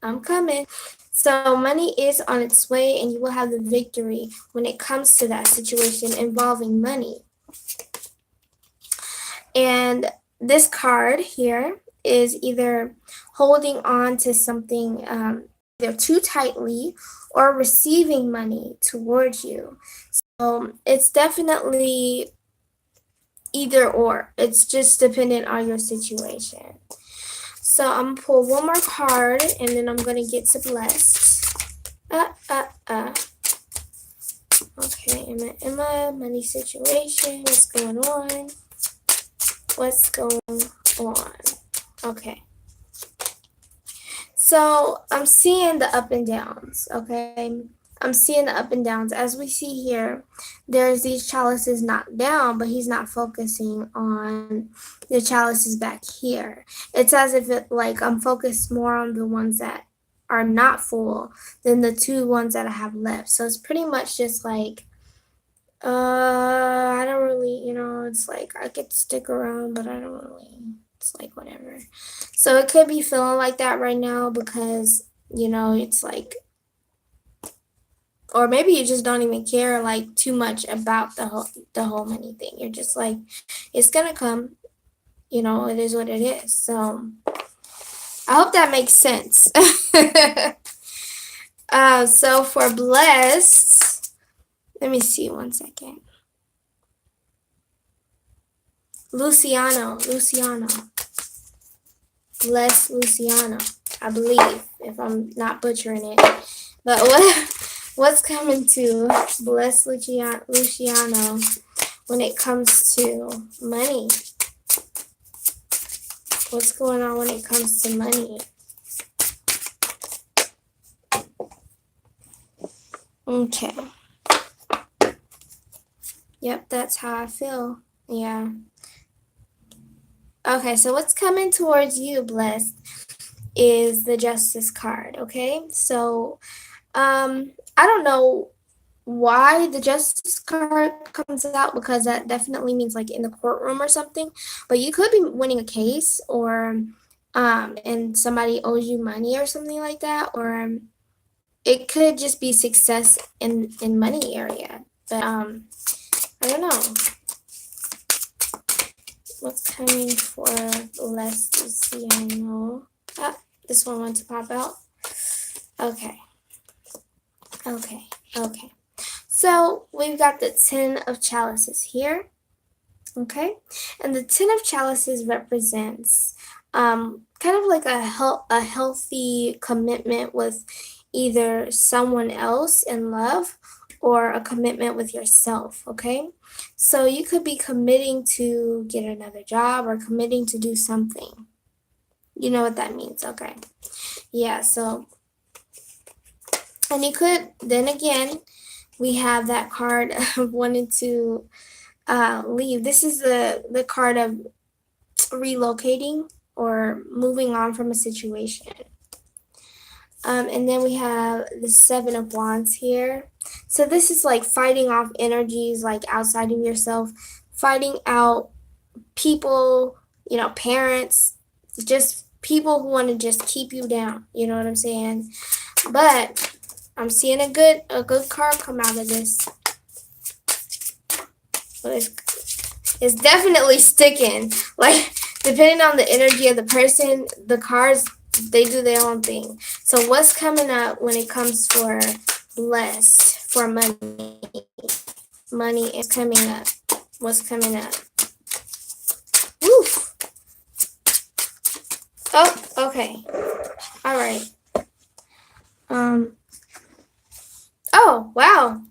[SPEAKER 1] I'm coming. So money is on its way, and you will have the victory when it comes to that situation involving money. And this card here is either holding on to something either too tightly or receiving money towards you. So it's definitely either or. It's just dependent on your situation. So I'm gonna pull one more card, and then I'm gonna get to Blessed. Okay, Emma, money situation. What's going on? What's going on? Okay. So I'm seeing the up and downs. Okay. I'm seeing the up and downs. As we see here, there's these chalices knocked down, but he's not focusing on the chalices back here. It's as if I'm focused more on the ones that are not full than the two ones that I have left. So it's pretty much just like, I don't really, it's like I could stick around, but I don't really, it's like whatever. So it could be feeling like that right now because, it's like, or maybe you just don't even care like too much about the whole money thing. You're just like, it's gonna come, it is what it is. So I hope that makes sense. So for blessed, let me see 1 second. Luciano, blessed Luciano, I believe, if I'm not butchering it. But what's coming to bless Luciano when it comes to money? What's going on when it comes to money? Okay. Yep, that's how I feel. Yeah. Okay, so what's coming towards you, blessed, is the Justice card, okay? So, I don't know why the Justice card comes out, because that definitely means like in the courtroom or something, but you could be winning a case, or and somebody owes you money or something like that, or it could just be success in money area. But I don't know what's coming for less Luciano. Ah, this one wants to pop out. Okay. So we've got the 10 of chalices here. Okay, and the 10 of chalices represents kind of like a healthy commitment with either someone else in love or a commitment with yourself. Okay, so you could be committing to get another job or committing to do something. You know what that means. Okay, yeah, so, and you could, then again, we have that card of wanting to leave. This is the card of relocating or moving on from a situation. And then we have the 7 of Wands here. So this is like fighting off energies like outside of yourself, fighting out people, parents, just people who want to just keep you down. You know what I'm saying? But I'm seeing a good card come out of this. But it's definitely sticking. Like, depending on the energy of the person, the cards, they do their own thing. So what's coming up when it comes for blessed, for money? Money is coming up. What's coming up? Woof. Oh, okay. All right. Oh, wow.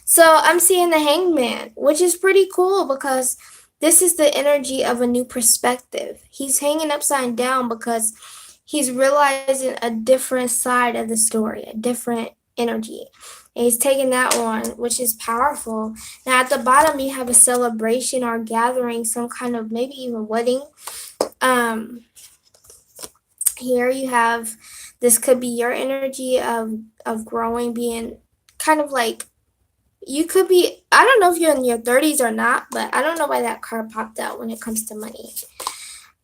[SPEAKER 1] So I'm seeing the Hangman, which is pretty cool because this is the energy of a new perspective. He's hanging upside down because he's realizing a different side of the story, a different energy. And he's taking that on, which is powerful. Now at the bottom, you have a celebration or gathering, some kind of maybe even wedding. Here you have, this could be your energy of growing, being kind of like, you could be, I don't know if you're in your 30s or not, but I don't know why that card popped out when it comes to money.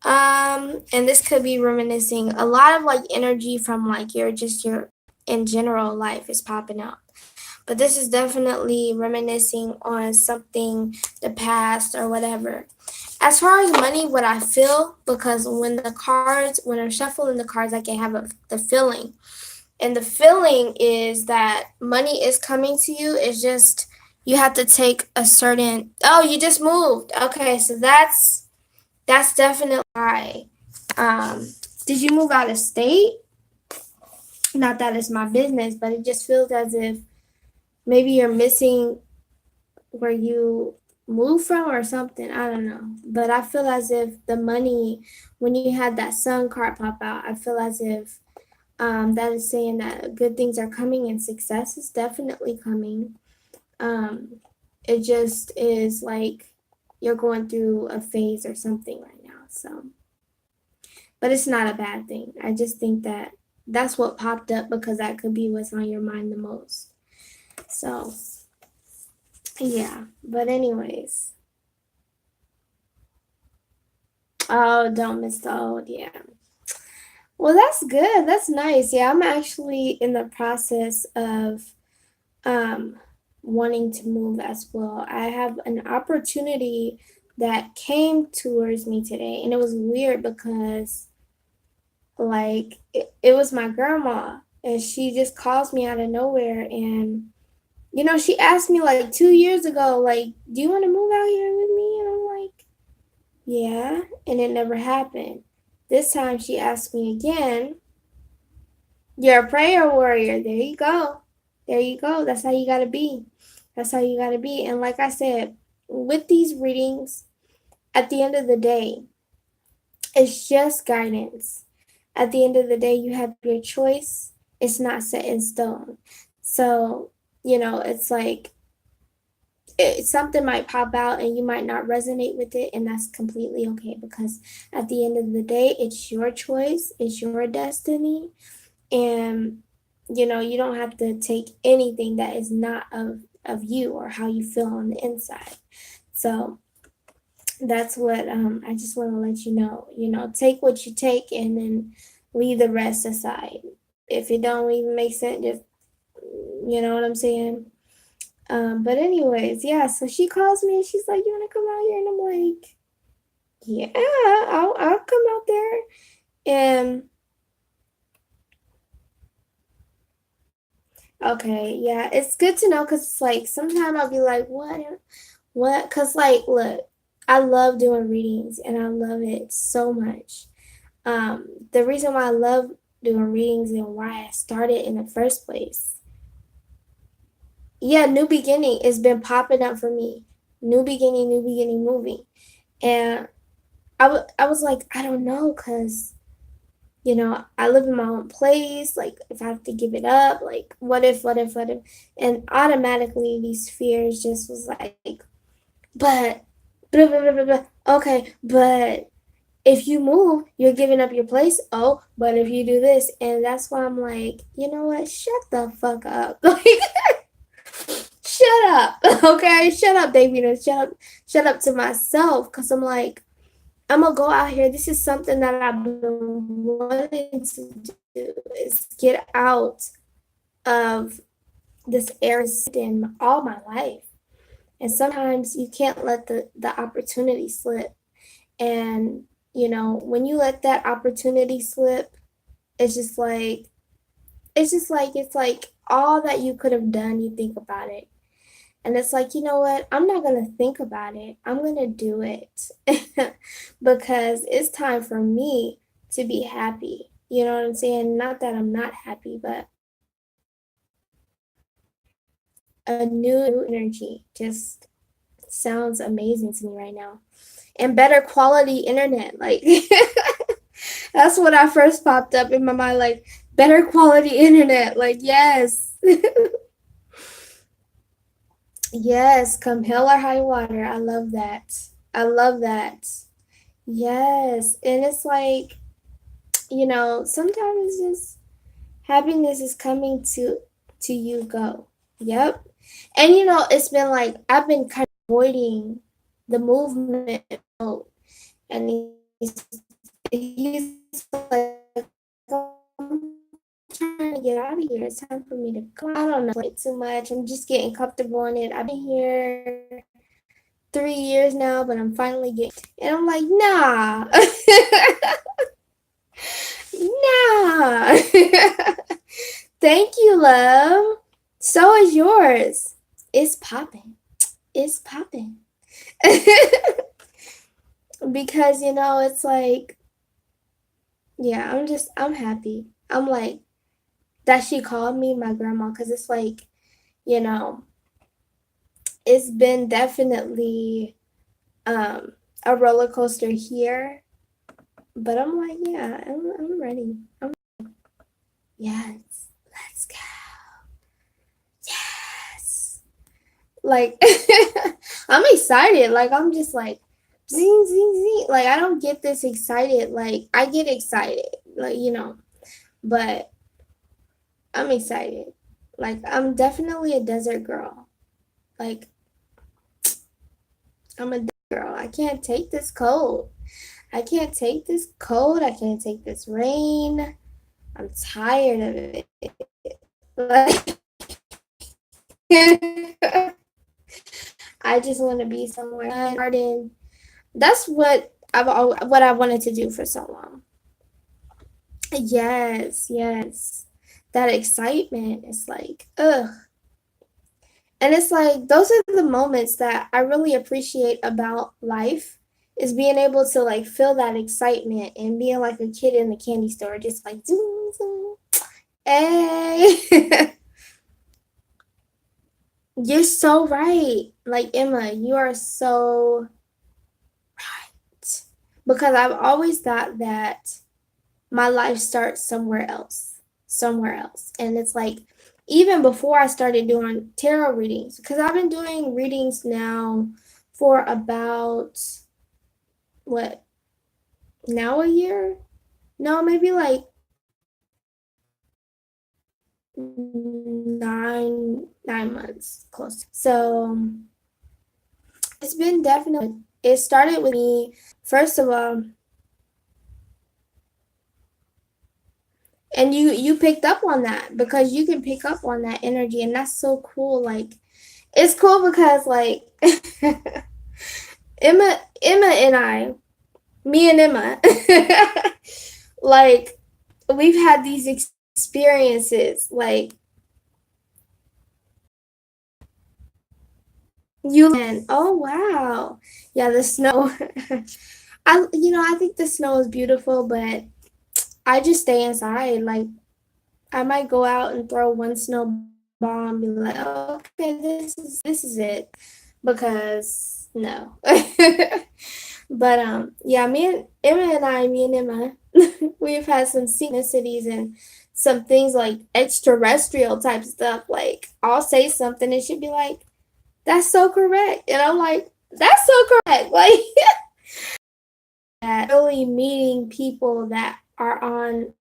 [SPEAKER 1] And this could be reminiscing a lot of like energy from like your in general life is popping out. But this is definitely reminiscing on something, the past or whatever. As far as money, what I feel, because when I'm shuffling the cards, I can have the feeling. And the feeling is that money is coming to you. It's just, you have to take a certain, oh, you just moved. Okay, so that's definitely why. Did you move out of state? Not that it's my business, but it just feels as if maybe you're missing where you moved from or something. I don't know. But I feel as if the money, when you had that sun card pop out, I feel as if that is saying that good things are coming and success is definitely coming. It just is like you're going through a phase or something right now. So, but it's not a bad thing. I just think that that's what popped up because that could be what's on your mind the most. So, yeah. But anyways, oh, don't miss the old. Yeah. Well, that's good. That's nice. Yeah, I'm actually in the process of um wanting to move as well. I have an opportunity that came towards me today, and it was weird because like it was my grandma, and she just calls me out of nowhere, and she asked me like 2 years ago, like, do you want to move out here with me? And I'm like, yeah, and it never happened. This time she asked me again. You're a prayer warrior. There you go. There you go. That's how you got to be. That's how you got to be. And like I said, with these readings, at the end of the day, it's just guidance. At the end of the day, you have your choice. It's not set in stone. So, it's like something might pop out and you might not resonate with it, and that's completely okay because at the end of the day, it's your choice, it's your destiny, and you don't have to take anything that is not of you or how you feel on the inside. So that's what I just want to let you know. Take what you take and then leave the rest aside. If it don't even make sense, just what I'm saying. But anyways, yeah. So she calls me and she's like, "You want to come out here?" And I'm like, "Yeah, I'll come out there." And okay, yeah, it's good to know because it's like sometimes I'll be like, what? Because, like, look, I love doing readings and I love it so much. The reason why I love doing readings and why I started in the first place. Yeah, New Beginning has been popping up for me. New Beginning movie. And I was like, I don't know, because I live in my own place. Like, if I have to give it up, like, what if? And automatically, these fears just was like, but, blah, blah, blah, blah, blah. Okay, but if you move, you're giving up your place. Oh, but if you do this, and that's why I'm like, you know what? Shut the fuck up. Like, shut up. Okay, shut up, Davina. Shut up to myself, because I'm like, I'm gonna go out here. This is something that I've been wanting to do is get out of this area in all my life. And sometimes you can't let the opportunity slip. And when you let that opportunity slip, it's just like it's like all that you could have done, you think about it. And it's like, you know what? I'm not going to think about it. I'm going to do it because it's time for me to be happy. You know what I'm saying? Not that I'm not happy, but a new energy just sounds amazing to me right now. And better quality internet. Like, that's what I first popped up in my mind. Like, better quality internet. Like, yes. Yes, come hell or high water. I love that. I love that. Yes. And it's like, sometimes it's just happiness is coming to you go. Yep. And it's been like I've been kind of avoiding the movement mode. And he's like, I'm trying to get out of here. It's time for me to go. I don't know it too much. I'm just getting comfortable in it. I've been here 3 years now, but I'm finally getting, and I'm like, nah, nah. Thank you, love. So is yours. It's popping. It's popping. Because it's like, yeah, I'm happy. I'm like that she called me my grandma, because it's like, you know, it's been definitely a roller coaster here, but I'm like, yeah, I'm ready. Yes. Let's go. Yes. Like I'm excited. Like I'm just like zing zing zing. Like I don't get this excited. Like I get excited. Like but I'm excited. Like I'm definitely a desert girl. Like I'm a desert girl. I can't take this cold. I can't take this cold. I can't take this rain. I'm tired of it. Like I just want to be somewhere garden. That's what I wanted to do for so long. Yes, yes. That excitement is like, ugh. And it's like those are the moments that I really appreciate about life is being able to like feel that excitement and being like a kid in the candy store, just like zoom, zoom. Hey. You're so right. Like Emma, you are so right. Because I've always thought that my life starts somewhere else, somewhere else. And it's like, even before I started doing tarot readings, because I've been doing readings now for about what, now a year? No, maybe like 9 months close. So it's been definitely, it started with me, first of all, and you picked up on that because you can pick up on that energy and that's so cool. Like it's cool because like Emma and I, me and Emma, like we've had these experiences. Like you and oh wow, yeah, the snow. I think the snow is beautiful, but I just stay inside. Like I might go out and throw one snowball and be like, oh, okay, this is it, because no. But yeah, me and Emma, we've had some synchronicities and some things like extraterrestrial type stuff. Like I'll say something and she'll be like, "That's so correct," and I'm like, "That's so correct." Like that really meeting people that are on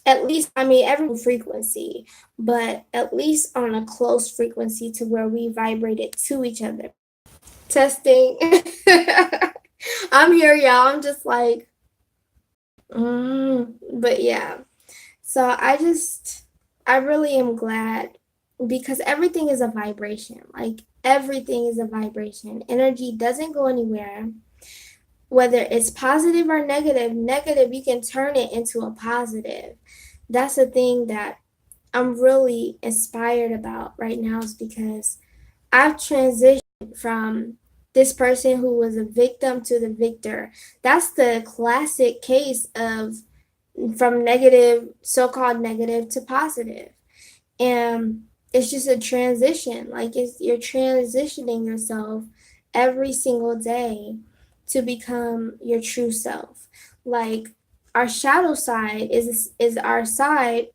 [SPEAKER 1] at least, I mean, every frequency, but at least on a close frequency to where we vibrated to each other. Testing. I'm here, y'all. I'm just like, but yeah. So I really am glad because everything is a vibration. Like everything is a vibration. Energy doesn't go anywhere. Whether it's positive or negative, you can turn it into a positive. That's the thing that I'm really inspired about right now is because I've transitioned from this person who was a victim to the victor. That's the classic case of from negative, so-called negative to positive. And it's just a transition. Like you're transitioning yourself every single day to become your true self. Like our shadow side is our side.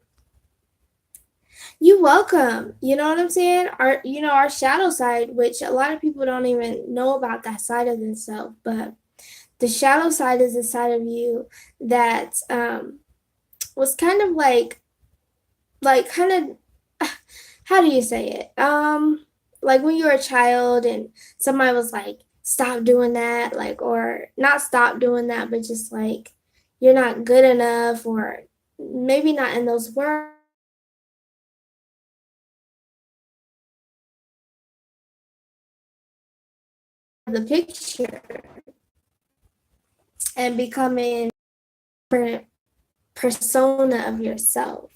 [SPEAKER 1] You welcome. You know what I'm saying? Our shadow side, which a lot of people don't even know about that side of themselves, but the shadow side is a side of you that was kind of like kind of how do you say it? Like when you were a child and somebody was like, stop doing that, like, or not stop doing that, but just like you're not good enough, or maybe not in those words, the picture and becoming a persona of yourself.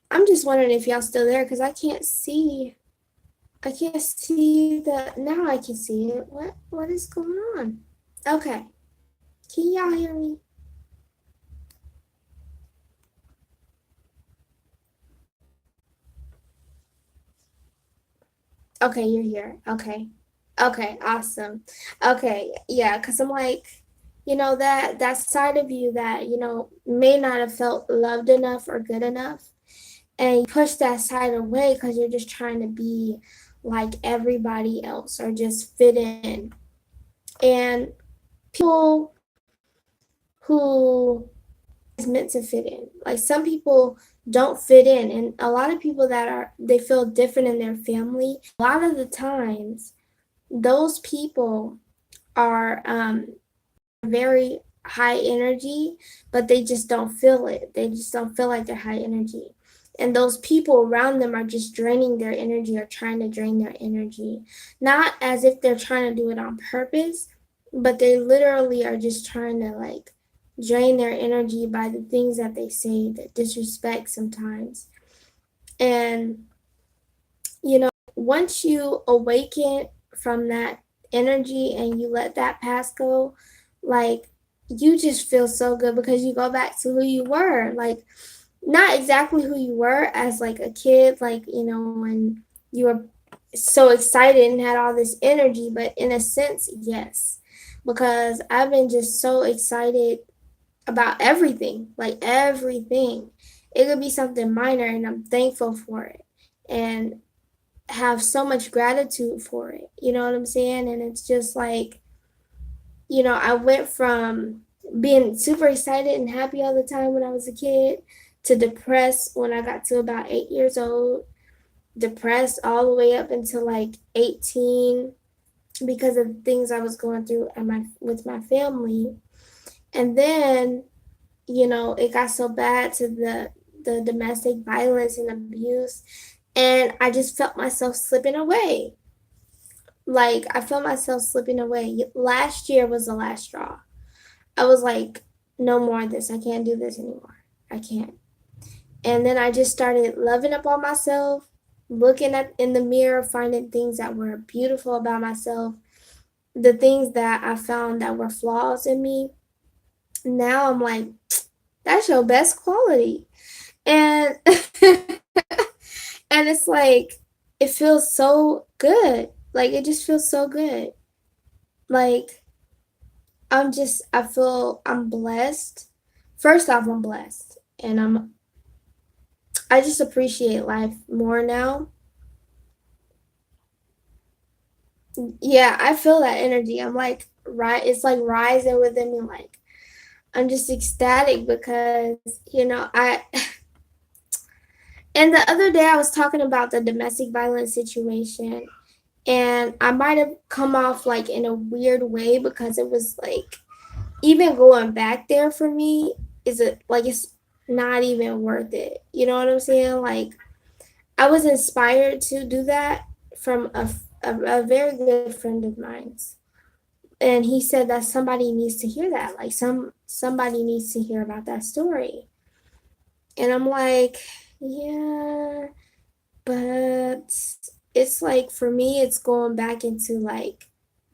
[SPEAKER 1] I'm just wondering if y'all still there because I can't see the now I can see it. What is going on? Okay. Can y'all hear me? Okay, you're here. Okay. Okay, awesome. Okay, yeah, because I'm like, that side of you that, may not have felt loved enough or good enough. And you push that side away because you're just trying to be like everybody else or just fit in. And people who is meant to fit in. Like some people don't fit in, and a lot of people they feel different in their family. A lot of the times, those people are very high energy, but they just don't feel it. They just don't feel like they're high energy. And those people around them are just draining their energy or trying to drain their energy. Not as if they're trying to do it on purpose, but they literally are just trying to like drain their energy by the things that they say, that disrespect sometimes. And, once you awaken from that energy and you let that past go, like you just feel so good because you go back to who you were. Like, not exactly who you were as like a kid, like, when you were so excited and had all this energy, but in a sense, yes. Because I've been just so excited about everything, like everything. It could be something minor, and I'm thankful for it and have so much gratitude for it. You know what I'm saying? And it's just like, I went from being super excited and happy all the time when I was a kid to depressed when I got to about 8 years old, depressed all the way up until like 18 because of things I was going through with my family. And then, it got so bad to the domestic violence and abuse, and I just felt myself slipping away. Like I felt myself slipping away. Last year was the last straw. I was like, no more of this. I can't do this anymore. I can't. And then I just started loving up on myself, looking at in the mirror, finding things that were beautiful about myself, the things that I found that were flaws in me. Now I'm like, that's your best quality. And and it's like it feels so good. Like it just feels so good. Like I feel I'm blessed. First off, I'm blessed. And I just appreciate life more now. Yeah, I feel that energy. I'm like right it's like rising within me, like I'm just ecstatic because, I and the other day I was talking about the domestic violence situation, and I might have come off like in a weird way because it was like even going back there for me is it like it's not even worth it. You know what I'm saying? Like I was inspired to do that from a very good friend of mine's, and he said that somebody needs to hear that. Like somebody needs to hear about that story. And I'm like, yeah, but it's like for me it's going back into like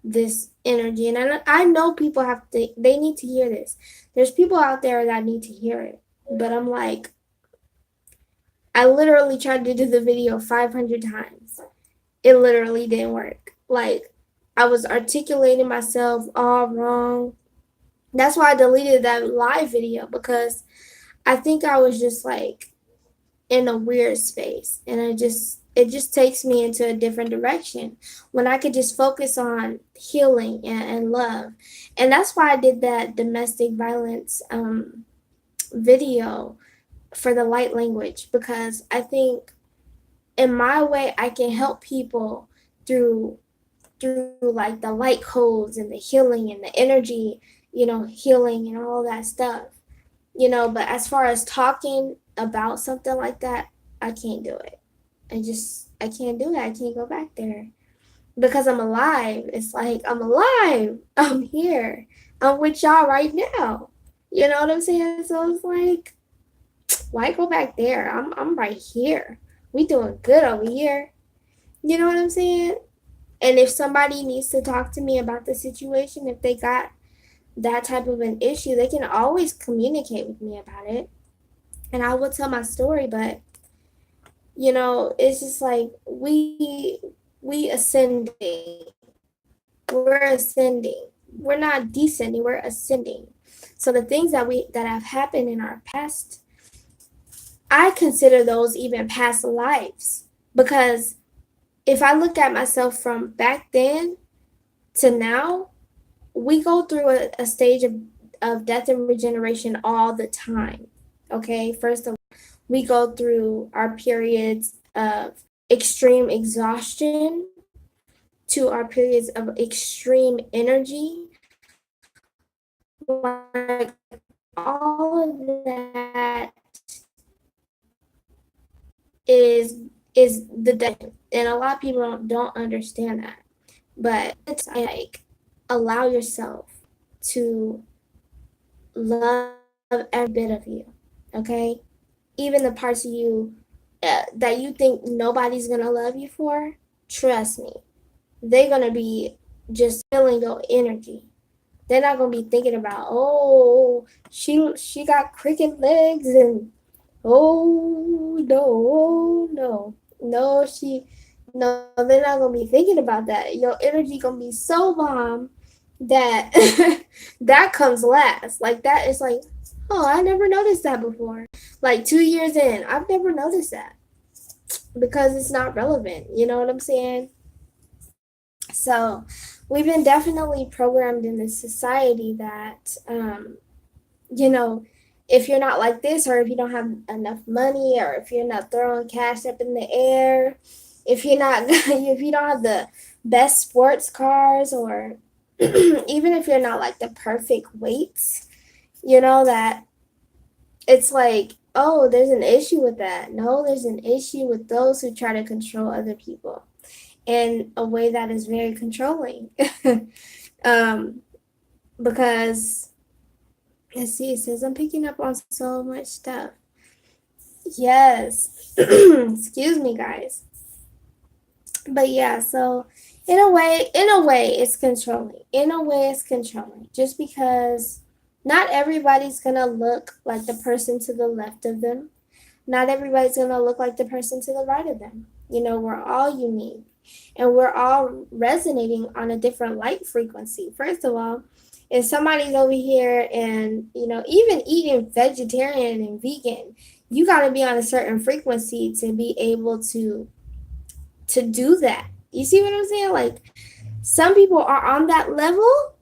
[SPEAKER 1] this energy, and I know people they need to hear this. There's people out there that need to hear it, but I'm like, I literally tried to do the video 500 times. It literally didn't work. Like I was articulating myself all wrong. That's why I deleted that live video, because I think I was just like in a weird space, and it just takes me into a different direction when I could just focus on healing and love. And that's why I did that domestic violence video for the light language, because I think in my way I can help people through like the light codes and the healing and the energy, healing and all that stuff. But as far as talking about something like that, I can't do it. I can't do it. I can't go back there because I'm alive. It's like I'm alive. I'm here. I'm with y'all right now. You know what I'm saying? So it's like, why go back there? I'm right here. We doing good over here. You know what I'm saying? And if somebody needs to talk to me about the situation, if they got that type of an issue, they can always communicate with me about it. And I will tell my story, but it's just like we ascending. We're ascending. we're not descending, we're ascending. So the things that have happened in our past, I consider those even past lives, because if I look at myself from back then to now, we go through a stage of death and regeneration all the time. Okay, first of all, we go through our periods of extreme exhaustion to our periods of extreme energy. Like, all of that is the death, and a lot of people don't understand that. But it's like, allow yourself to love every bit of you, okay? Even the parts of you that you think nobody's gonna love you for, trust me, they're gonna be just feeling your energy. They're not gonna be thinking about, oh, she got cricket legs, and oh no, no, they're not gonna be thinking about that. Your energy gonna be so bomb that that comes last. Like, that is like, oh, I never noticed that before. Like, 2 years in, I've never noticed that, because it's not relevant. You know what I'm saying? So we've been definitely programmed in this society that, you know, if you're not like this, or if you don't have enough money, or if you're not throwing cash up in the air, if you're not, if you don't have the best sports cars, or even if you're not like the perfect weights, that it's like, oh, there's an issue with that. No, there's an issue with those who try to control other people in a way that is very controlling. um, because, let's see, it says I'm picking up on so much stuff. Yes. Excuse me, guys. But yeah, so in a way, it's controlling. In a way, it's controlling. Just because not everybody's gonna look like the person to the left of them. Not everybody's gonna look like the person to the right of them. We're all unique, and we're all resonating on a different light frequency. First of all, if somebody's over here and, even eating vegetarian and vegan, you got to be on a certain frequency to be able to do that. You see what I'm saying? Like, some people are on that level,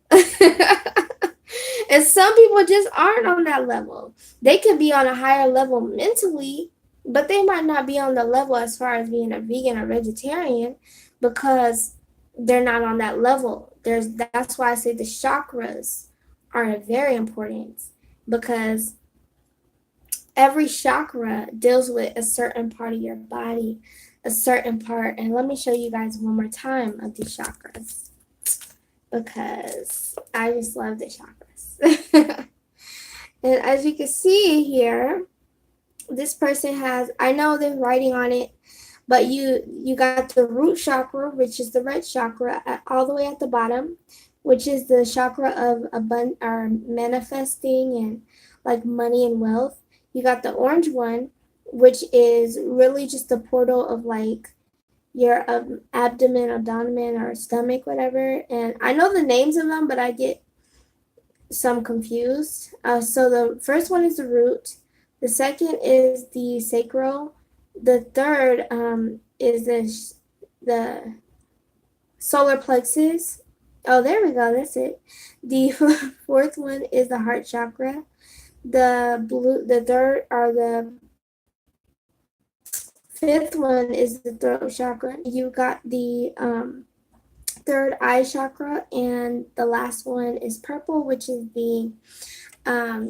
[SPEAKER 1] and some people just aren't on that level. They could be on a higher level mentally, but they might not be on the level as far as being a vegan or vegetarian, because they're not on that level. That's why I say the chakras are very important, because every chakra deals with a certain part of your body, a certain part. And let me show you guys one more time of these chakras, because I just love the chakras. And as you can see here, this person has, I know they're writing on it, but you got the root chakra, which is the red chakra, all the way at the bottom, which is the chakra of or manifesting and like money and wealth. You got the orange one, which is really just the portal of like your abdomen, or stomach, whatever. And I know the names of them, but I get some confused. So the first one is the root. The second is the sacral. The third is the solar plexus. Oh, there we go. That's it. The fourth one is the heart chakra. The third, or the fifth one, is the throat chakra. You got the third eye chakra, and the last one is purple, which is the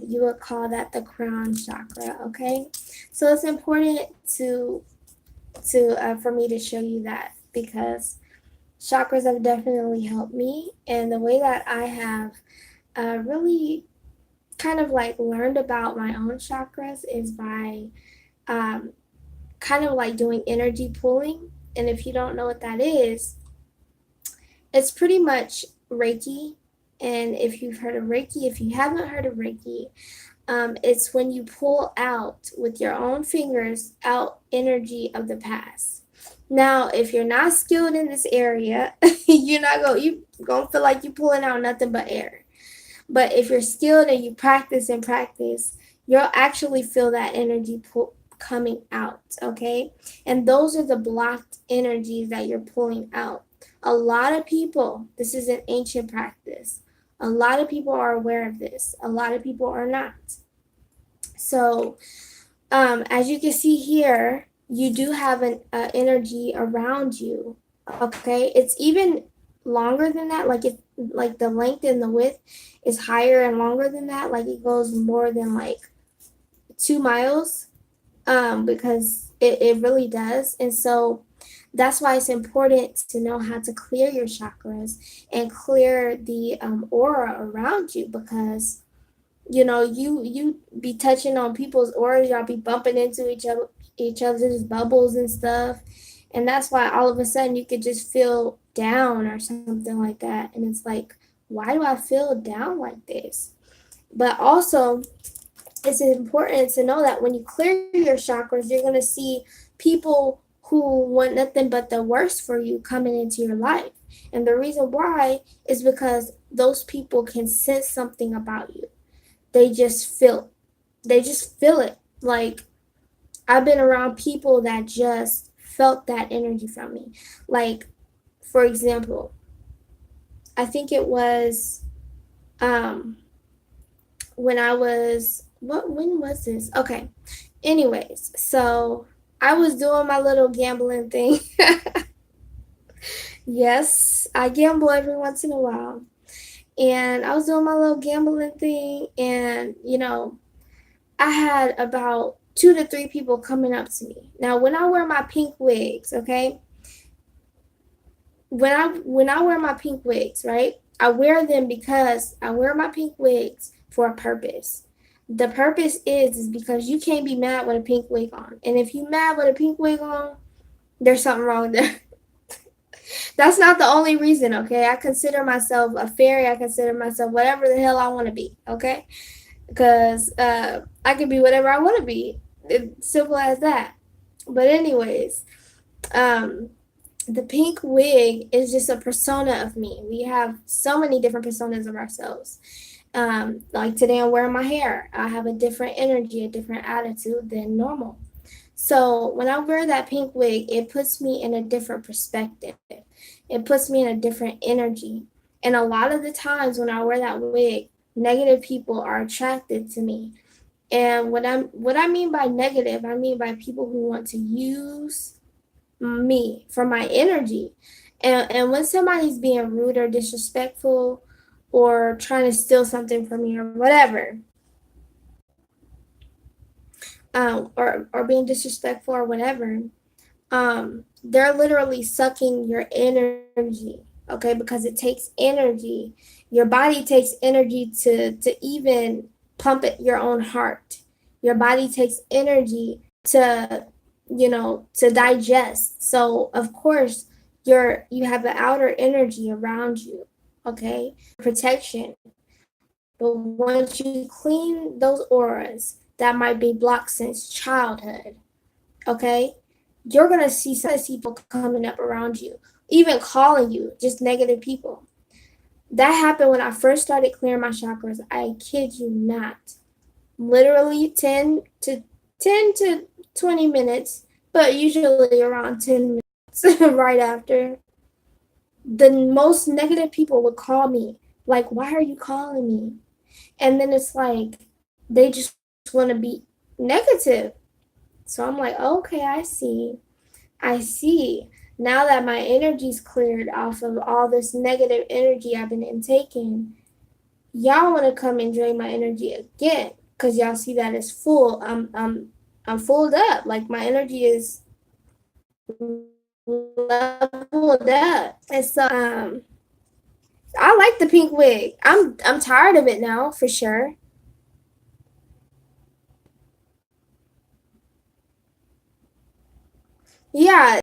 [SPEAKER 1] you would call that the crown chakra. Okay, so it's important to for me to show you that, because chakras have definitely helped me, and the way that I have really kind of like learned about my own chakras is by kind of like doing energy pulling. And if you don't know what that is, it's pretty much Reiki. And if you've heard of Reiki, if you haven't heard of Reiki, it's when you pull out with your own fingers out energy of the past. Now, if you're not skilled in this area, you gonna feel like you're pulling out nothing but air. But if you're skilled and you practice, you'll actually feel that energy coming out, okay? And those are the blocked energies that you're pulling out. A lot of people, this is an ancient practice. A lot of people are aware of this. A lot of people are not. So, as you can see here, you do have an energy around you. Okay, it's even longer than that. Like the length and the width is higher and longer than that. Like it goes more than like 2 miles. Because it really does. And so that's why it's important to know how to clear your chakras and clear the aura around you, because you be touching on people's auras, y'all be bumping into each other's bubbles and stuff, and that's why all of a sudden you could just feel down or something like that, and it's like, why do I feel down like this? But also, it's important to know that when you clear your chakras, you're going to see people who want nothing but the worst for you coming into your life. And the reason why is because those people can sense something about you. They just feel it. Like, I've been around people that just felt that energy from me. Like, for example, I think it was when I was, when was this? Okay. Anyways, so I was doing my little gambling thing. Yes, I gamble every once in a while. And I was doing my little gambling thing, and I had about 2 to 3 people coming up to me. Now, when I wear my pink wigs, okay? When I wear my pink wigs, right? I wear them because I wear my pink wigs for a purpose. The purpose is because you can't be mad with a pink wig on. And if you mad with a pink wig on, there's something wrong there. That's not the only reason, okay? I consider myself a fairy. I consider myself whatever the hell I want to be, okay? Because I can be whatever I want to be. It's simple as that. But anyways, the pink wig is just a persona of me. We have so many different personas of ourselves. Like today I'm wearing my hair. I have a different energy, a different attitude than normal. So when I wear that pink wig, it puts me in a different perspective. It puts me in a different energy. And a lot of the times when I wear that wig, negative people are attracted to me. And what I mean by negative, I mean by people who want to use me for my energy. And when somebody's being rude or disrespectful or trying to steal something from me or whatever, or being disrespectful or whatever, they're literally sucking your energy, okay? Because it takes energy. Your body takes energy to even pump it your own heart. Your body takes energy to digest. So of course you have the outer energy around you, okay? Protection. But once you clean those auras that might be blocked since childhood, okay, you're going to see some people coming up around you, even calling you, just negative people. That happened when I first started clearing my chakras. I kid you not. Literally 10 to 20 minutes, but usually around 10 minutes right after, the most negative people would call me. Like, why are you calling me? And then it's like, they just want to be negative. So I'm like, okay, I see. I see. Now that my energy's cleared off of all this negative energy I've been intaking, y'all want to come and drain my energy again because y'all see that it's full. I'm fulled up. Like my energy is leveled up. And so I like the pink wig. I'm tired of it now for sure. Yeah,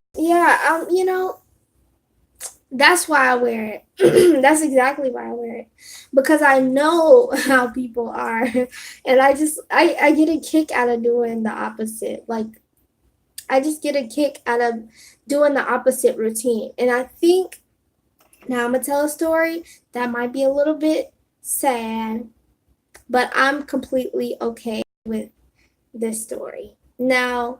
[SPEAKER 1] that's why I wear it. That's exactly why I wear it. Because I know how people are. And I get a kick out of doing the opposite. Like I just get a kick out of doing the opposite routine. And I think now I'm going to tell a story that might be a little bit sad, but I'm completely okay with this story. Now,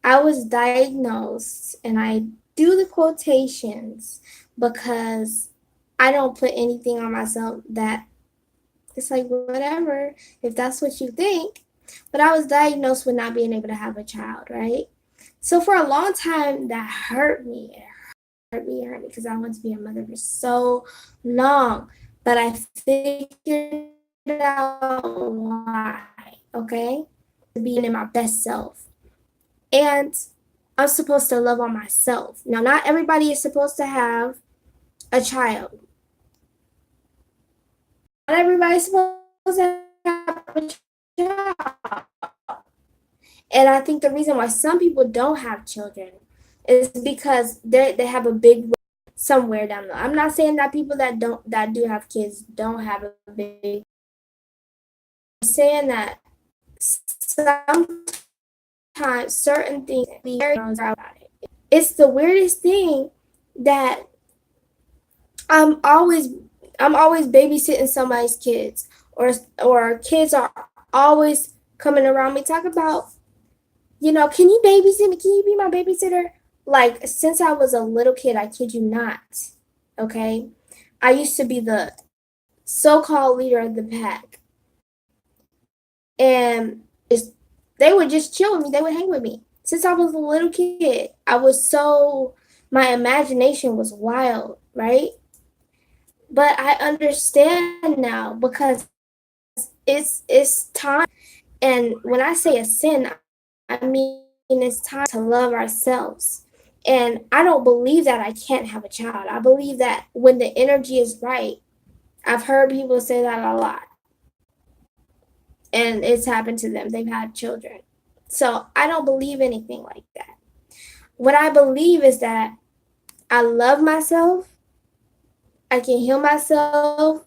[SPEAKER 1] I was diagnosed, and I do the quotations because I don't put anything on myself that it's like, whatever, if that's what you think. But I was diagnosed with not being able to have a child, right? So for a long time, that hurt me. It hurt me because I wanted to be a mother for so long. But I figured out why, okay? Being in my best self. And I'm supposed to love on myself. Now, not everybody is supposed to have a child. Not everybody's supposed to have a child. And I think the reason why some people don't have children is because they have a big somewhere down the line. I'm not saying that people that do have kids don't have a big. I'm saying that sometimes certain things are about it. It's the weirdest thing that I'm always babysitting somebody's kids, or kids are always coming around me talk about, can you babysit me? Can you be my babysitter? Like, since I was a little kid, I kid you not, okay? I used to be the so-called leader of the pack. And they would just chill with me. They would hang with me. Since I was a little kid, my imagination was wild, right? But I understand now because it's time. And when I say a sin, I mean it's time to love ourselves. And I don't believe that I can't have a child. I believe that when the energy is right, I've heard people say that a lot. And it's happened to them. They've had children. So I don't believe anything like that. What I believe is that I love myself. I can heal myself.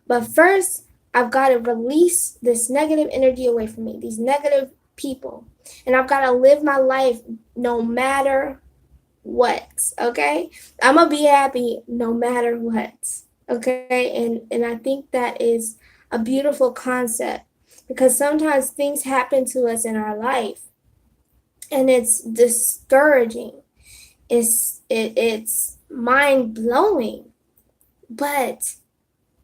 [SPEAKER 1] But first, I've got to release this negative energy away from me, these negative people. And I've got to live my life no matter what, okay? I'm going to be happy no matter what, okay? And I think that is a beautiful concept because sometimes things happen to us in our life and it's discouraging. It's mind-blowing. But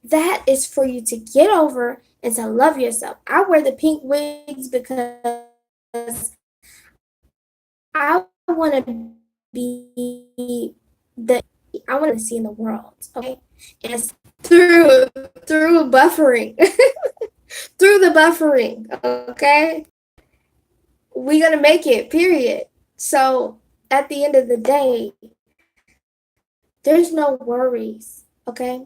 [SPEAKER 1] that is for you to get over and to love yourself. I wear the pink wigs because I want to be I want to see in the world, okay? And it's through buffering, through the buffering, okay? We're gonna make it, period. So at the end of the day, there's no worries, okay?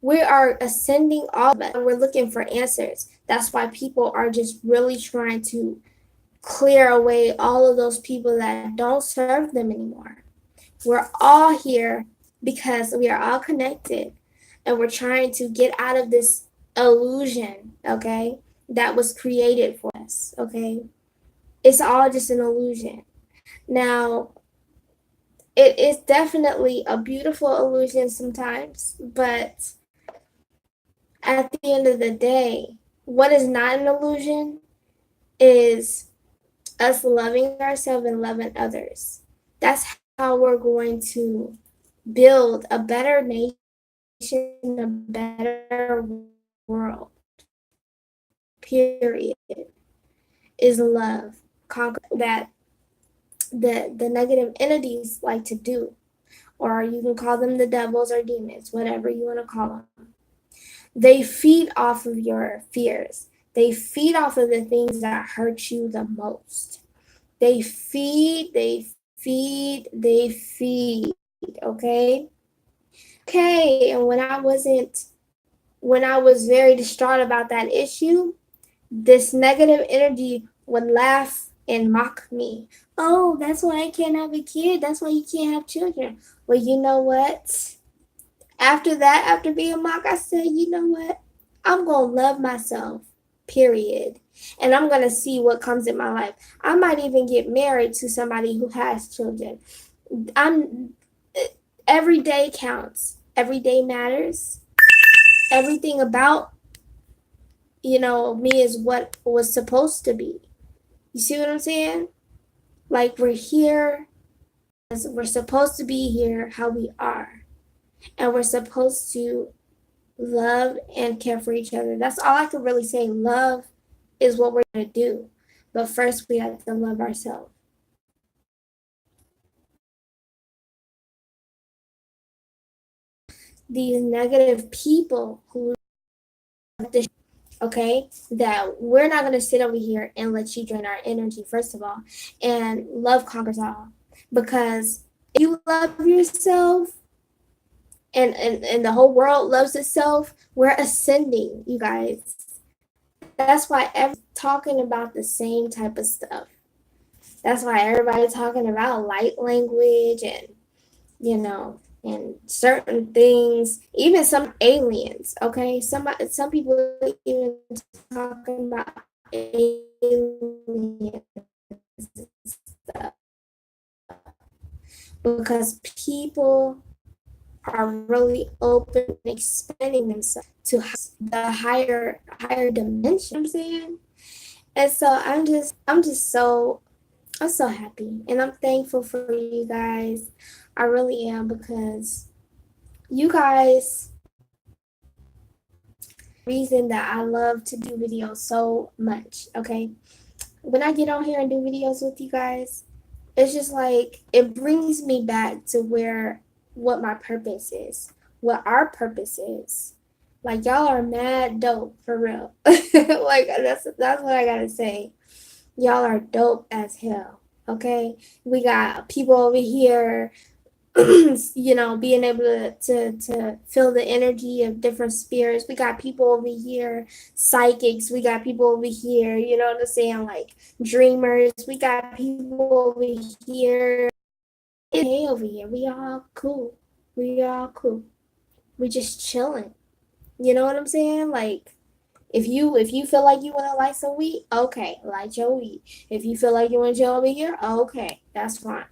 [SPEAKER 1] We are ascending all of it. We're looking for answers. That's why people are just really trying to clear away all of those people that don't serve them anymore. We're all here because we are all connected and we're trying to get out of this illusion, okay, that was created for us, okay? It's all just an illusion. Now, it is definitely a beautiful illusion sometimes, but at the end of the day, what is not an illusion is us loving ourselves and loving others. That's how we're going to build a better nation, a better world. Period. Is love. Conquer that the negative entities like to do. Or you can call them the devils or demons, whatever you want to call them. They feed off of your fears. They feed off of the things that hurt you the most. They feed, okay? Okay, and when I was very distraught about that issue, this negative energy would laugh and mock me. Oh, that's why I can't have a kid. That's why you can't have children. Well, you know what? After that, after being mocked, I said, you know what? I'm going to love myself. period. And I'm going to see what comes in my life. I might even get married to somebody who has children. I'm every day counts. Every day matters. Everything about, me is what was supposed to be. You see what I'm saying? Like, we're here, we're supposed to be here how we are. And we're supposed to love and care for each other. That's all I could really say. Love is what we're going to do. But first, we have to love ourselves. These negative people who, okay, that we're not going to sit over here and let you drain our energy, first of all. And love conquers all. Because if you love yourself, and the whole world loves itself, we're ascending, you guys. That's why everyone's talking about the same type of stuff. That's why everybody's talking about light language and certain things, even some aliens, okay? Some people even talking about aliens and stuff. Because people are really open and expanding themselves to the higher dimension. I'm saying, and so I'm so happy, and I'm thankful for you guys. I really am, because you guys reason that I love to do videos so much. Okay, when I get on here and do videos with you guys, it's just like it brings me back to what my purpose is, what our purpose is. Like, y'all are mad dope for real. Like, that's what I gotta say. Y'all are dope as hell. Okay, we got people over here, being able to feel the energy of different spirits. We got people over here, psychics. We got people over here, you know what I'm saying, like dreamers. We got people over here. Hey, over here, we all cool. We all cool. We just chilling. You know what I'm saying? Like, if you feel like you want to light some weed, okay, light your weed. If you feel like you want to chill over here, okay, that's fine.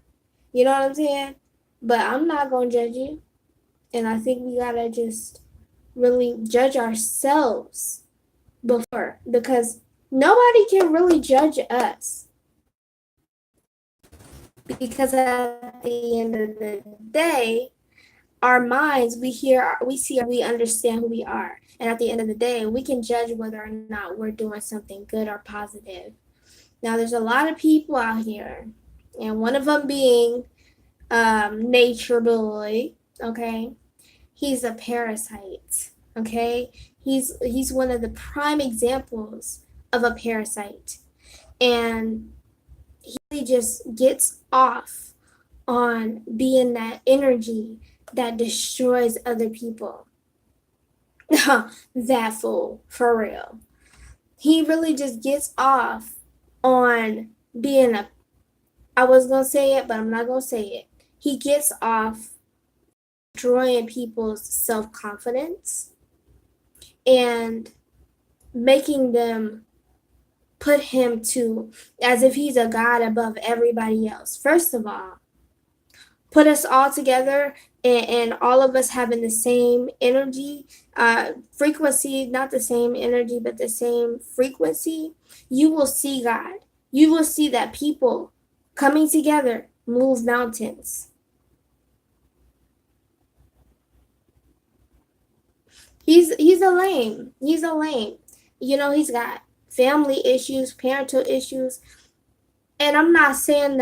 [SPEAKER 1] You know what I'm saying? But I'm not gonna judge you, and I think we gotta just really judge ourselves before, because nobody can really judge us. Because at the end of the day, our minds, we see, we understand who we are. And at the end of the day, we can judge whether or not we're doing something good or positive. Now, there's a lot of people out here, and one of them being Nature Boy, okay? He's a parasite, okay? He's one of the prime examples of a parasite. And he just gets off on being that energy that destroys other people. That fool, for real. He really just gets off on being I was gonna say it, but I'm not gonna say it. He gets off destroying people's self-confidence and making them put him to as if he's a god above everybody else. First of all, put us all together, and all of us having the same energy, frequency, not the same energy, but the same frequency, you will see God. You will see that people coming together move mountains. He's a lame. He's a lame. He's got family issues, parental issues, and I'm not saying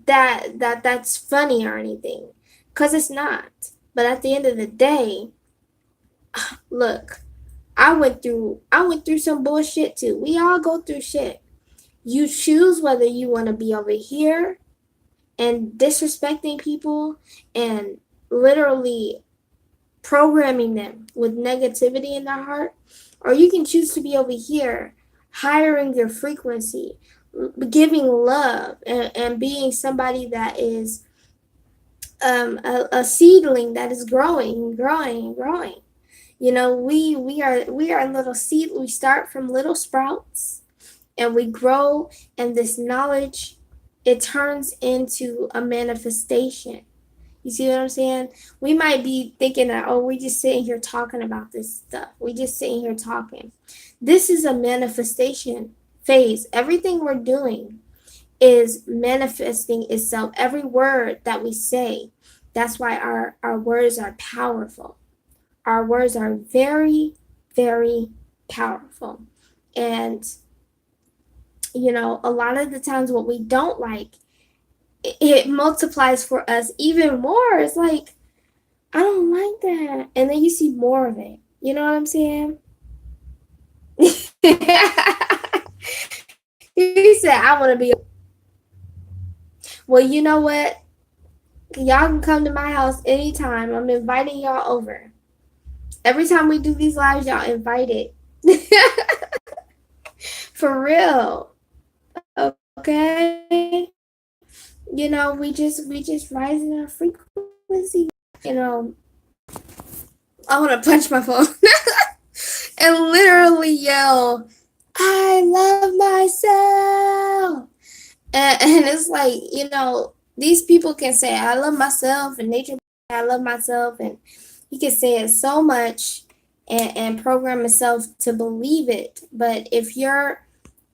[SPEAKER 1] that's funny or anything, because it's not. But at the end of the day, look, I went through some bullshit too. We all go through shit. You choose whether you want to be over here and disrespecting people and literally programming them with negativity in their heart, or you can choose to be over here hiring your frequency, giving love, and being somebody that is a seedling that is growing. You know, we are little seed. We start from little sprouts, and we grow, and this knowledge, it turns into a manifestation. You see what I'm saying? We might be thinking that, oh, we just sitting here talking about this stuff. We just sitting here talking. This is a manifestation phase. Everything we're doing is manifesting itself. Every word that we say, that's why our words are powerful. Our words are very, very powerful. And, you know, a lot of the times what we don't like, it multiplies for us even more. It's like, I don't like that. And then you see more of it. You know what I'm saying? He said, I want to be. Well, you know what? Y'all can come to my house anytime. I'm inviting y'all over. Every time we do these lives, y'all invited. For real. Okay? You know, we just rising our frequency. You know, I want to punch my phone and literally yell, I love myself. And it's like, you know, these people can say, I love myself, and nature, I love myself, and he can say it so much and program himself to believe it. But if you're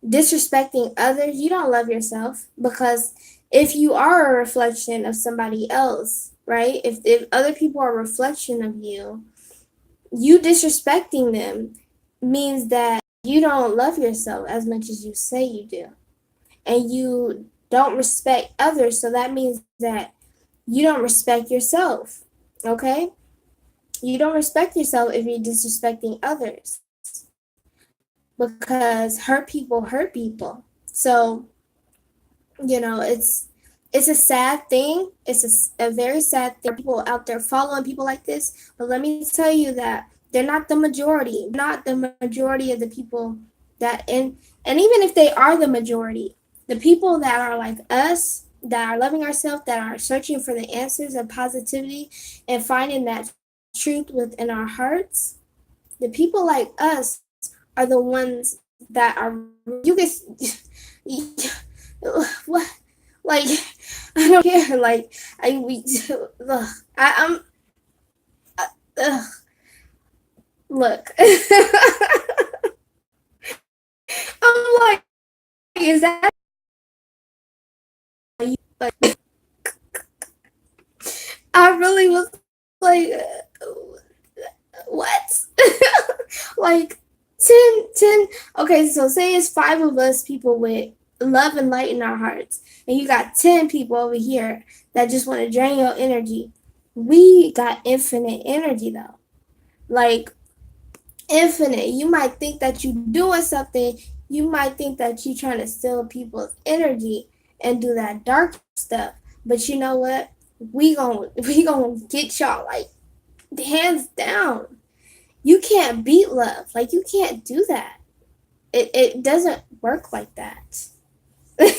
[SPEAKER 1] disrespecting others, you don't love yourself, because if you are a reflection of somebody else, right? If other people are a reflection of you, you disrespecting them means that you don't love yourself as much as you say you do. And you don't respect others, so that means that you don't respect yourself. Okay? You don't respect yourself if you're disrespecting others, because hurt people hurt people. So, you know, it's a sad thing. It's a very sad thing. People out there following people like this. But let me tell you that they're not the majority. Not the majority of the people that, and even if they are the majority, the people that are like us, that are loving ourselves, that are searching for the answers of positivity and finding that truth within our hearts, the people like us are the ones that are, you can, what, like, I don't care, like, ugh, I'm, ugh, look, I'm like, is that, like, I really was like, what? Like, 10. Okay, so say it's 5 of us people with love and light in our hearts, and you got 10 people over here that just want to drain your energy. We got infinite energy though. Like, infinite. You might think that you're doing something, you might think that you're trying to steal people's energy and do that dark stuff. But you know what? We gonna get y'all, like, hands down. You can't beat love. Like, you can't do that. It doesn't work like that. Woo!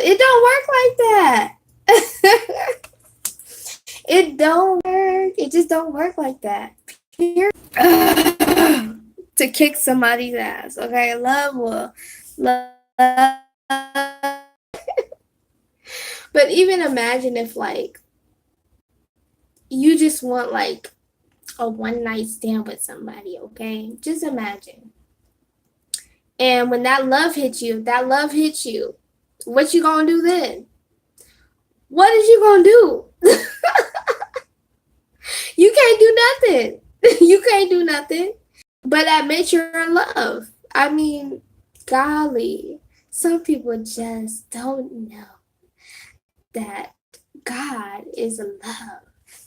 [SPEAKER 1] It don't work like that. It don't work. It just don't work like that. Here to kick somebody's ass. Okay, love will love. But even imagine if, like, you just want, like, a one night stand with somebody. Okay, just imagine. And when that love hits you, what you gonna do then? What is you gonna do? You can't do nothing. You can't do nothing but admit you're in love. I mean, golly, some people just don't know that God is love.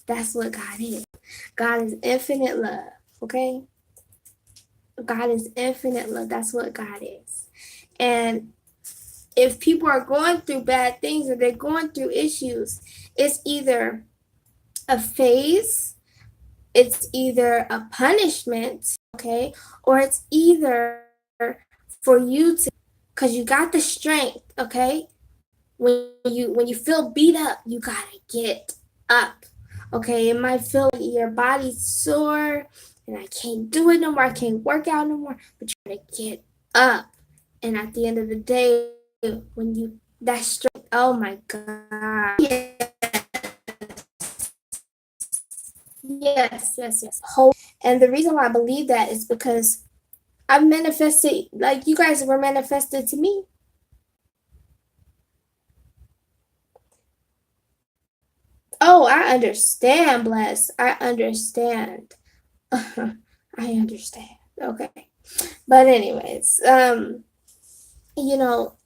[SPEAKER 1] That's what God is. God is infinite love, okay? God is infinite love. That's what God is. And if people are going through bad things or they're going through issues, it's either a phase, it's either a punishment, okay, or it's either for you to, because you got the strength, okay. When you feel beat up, you gotta get up. Okay, it might feel like your body's sore and I can't do it no more. I can't work out no more. But you gotta get up. And at the end of the day, when you that strength, oh my God. Yes. And the reason why I believe that is because I've manifested, like you guys were manifested to me. Oh, I understand, Bless. I understand. I understand. Okay. But anyways, you know,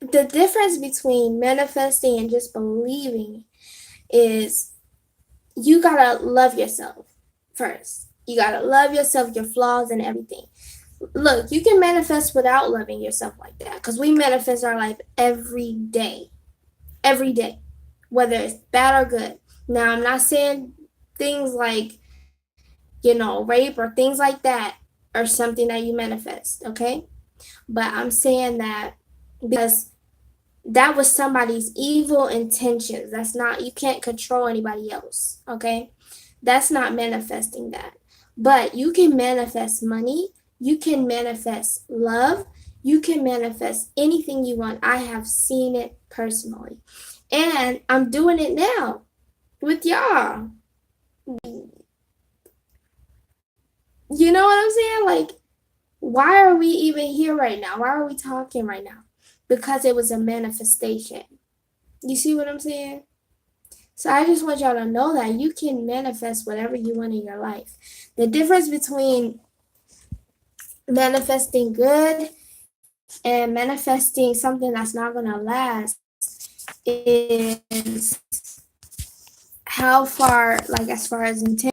[SPEAKER 1] the difference between manifesting and just believing is you gotta love yourself first. You gotta love yourself, your flaws, and everything. Look, you can manifest without loving yourself like that because we manifest our life every day, whether it's bad or good. Now, I'm not saying things like, rape or things like that are something that you manifest, okay? But I'm saying that because that was somebody's evil intentions. That's not, you can't control anybody else, okay? That's not manifesting that. But you can manifest money, you can manifest love, you can manifest anything you want. I have seen it personally. And I'm doing it now with y'all. You know what I'm saying? Like, why are we even here right now? Why are we talking right now? Because it was a manifestation. You see what I'm saying? So I just want y'all to know that you can manifest whatever you want in your life. The difference between manifesting good and manifesting something that's not going to last is how far, like as far as intent,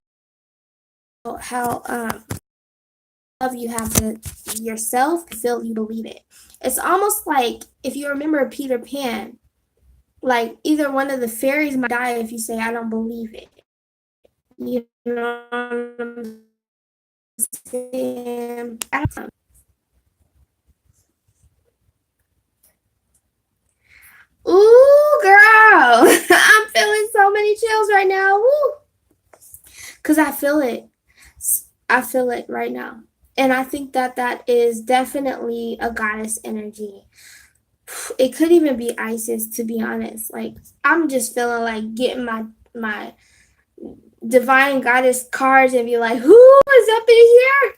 [SPEAKER 1] how love you have to yourself, feel you believe it. It's almost like if you remember Peter Pan, like either one of the fairies might die if you say I don't believe it. You know what I'm saying? Ooh, girl, I'm feeling so many chills right now. Woo, cause I feel it. I feel it right now, and I think that that is definitely a goddess energy. It could even be Isis, to be honest. Like I'm just feeling like getting my divine goddess cards and be like, who is up in here?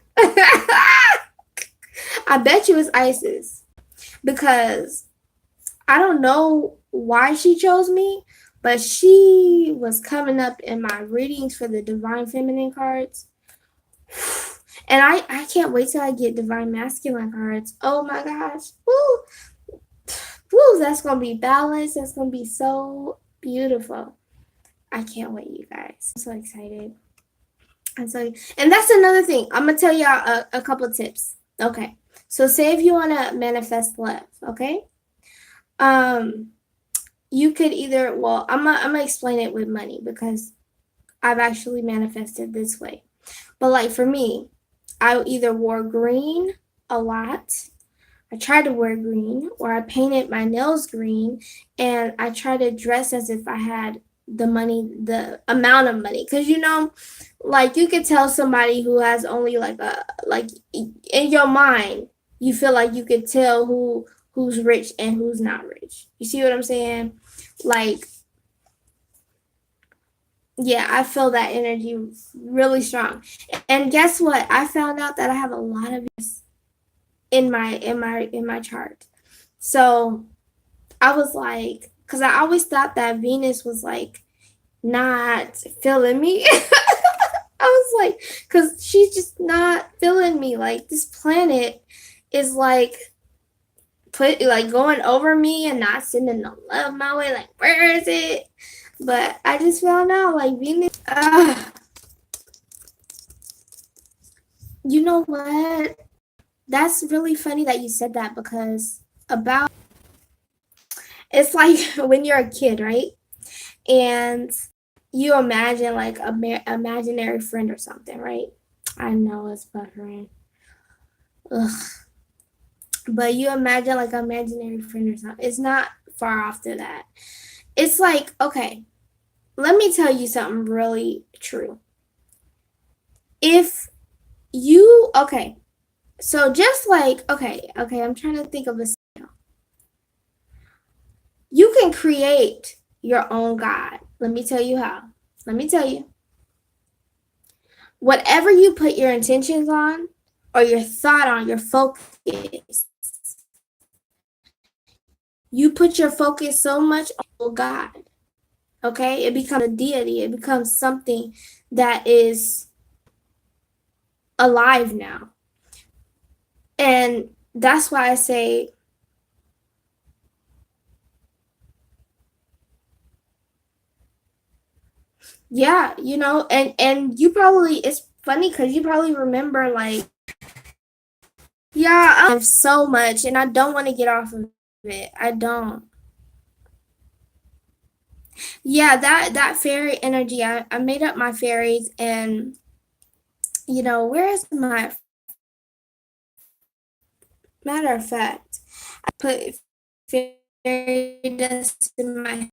[SPEAKER 1] I bet you it's Isis because I don't know why she chose me, but she was coming up in my readings for the divine feminine cards. And I can't wait till I get divine masculine cards. Oh my gosh. Woo! Woo, that's gonna be balanced. That's gonna be so beautiful. I can't wait, you guys. I'm so excited. And that's another thing. I'm gonna tell y'all a couple of tips. Okay. So say if you wanna manifest love, okay? Um, you could either I'm gonna explain it with money because I've actually manifested this way. But like for me, I either wore green a lot. I tried to wear green, or I painted my nails green, and I tried to dress as if I had the money, the amount of money. Because like you could tell somebody who has only like in your mind, you feel like you could tell who's rich and who's not rich. You see what I'm saying? Like, yeah, I feel that energy really strong. And guess what? I found out that I have a lot of this in my chart. So I was like, because I always thought that Venus was like not feeling me. I was like, because she's just not feeling me. Like this planet is like going over me and not sending no love my way. Like, where is it? But I just found out like Venus. You know what? That's really funny that you said that because about it's like when you're a kid, right? And you imagine like a imaginary friend or something, right? I know it's buffering. Ugh. But you imagine like an imaginary friend or something. It's not far off to that. It's like, okay, let me tell you something really true. If you, okay, so just like, okay, I'm trying to think of a, you can create your own God. Let me tell you how. Let me tell you. Whatever you put your intentions on or your thought on, your focus, you put your focus so much on God. Okay? It becomes a deity. It becomes something that is alive now. And that's why I say, yeah, and you probably, it's funny because you probably remember like, yeah, I have so much and I don't want to get off of it. I don't. Yeah, that fairy energy, I made up my fairies, and where is my, matter of fact, I put fairy dust in my,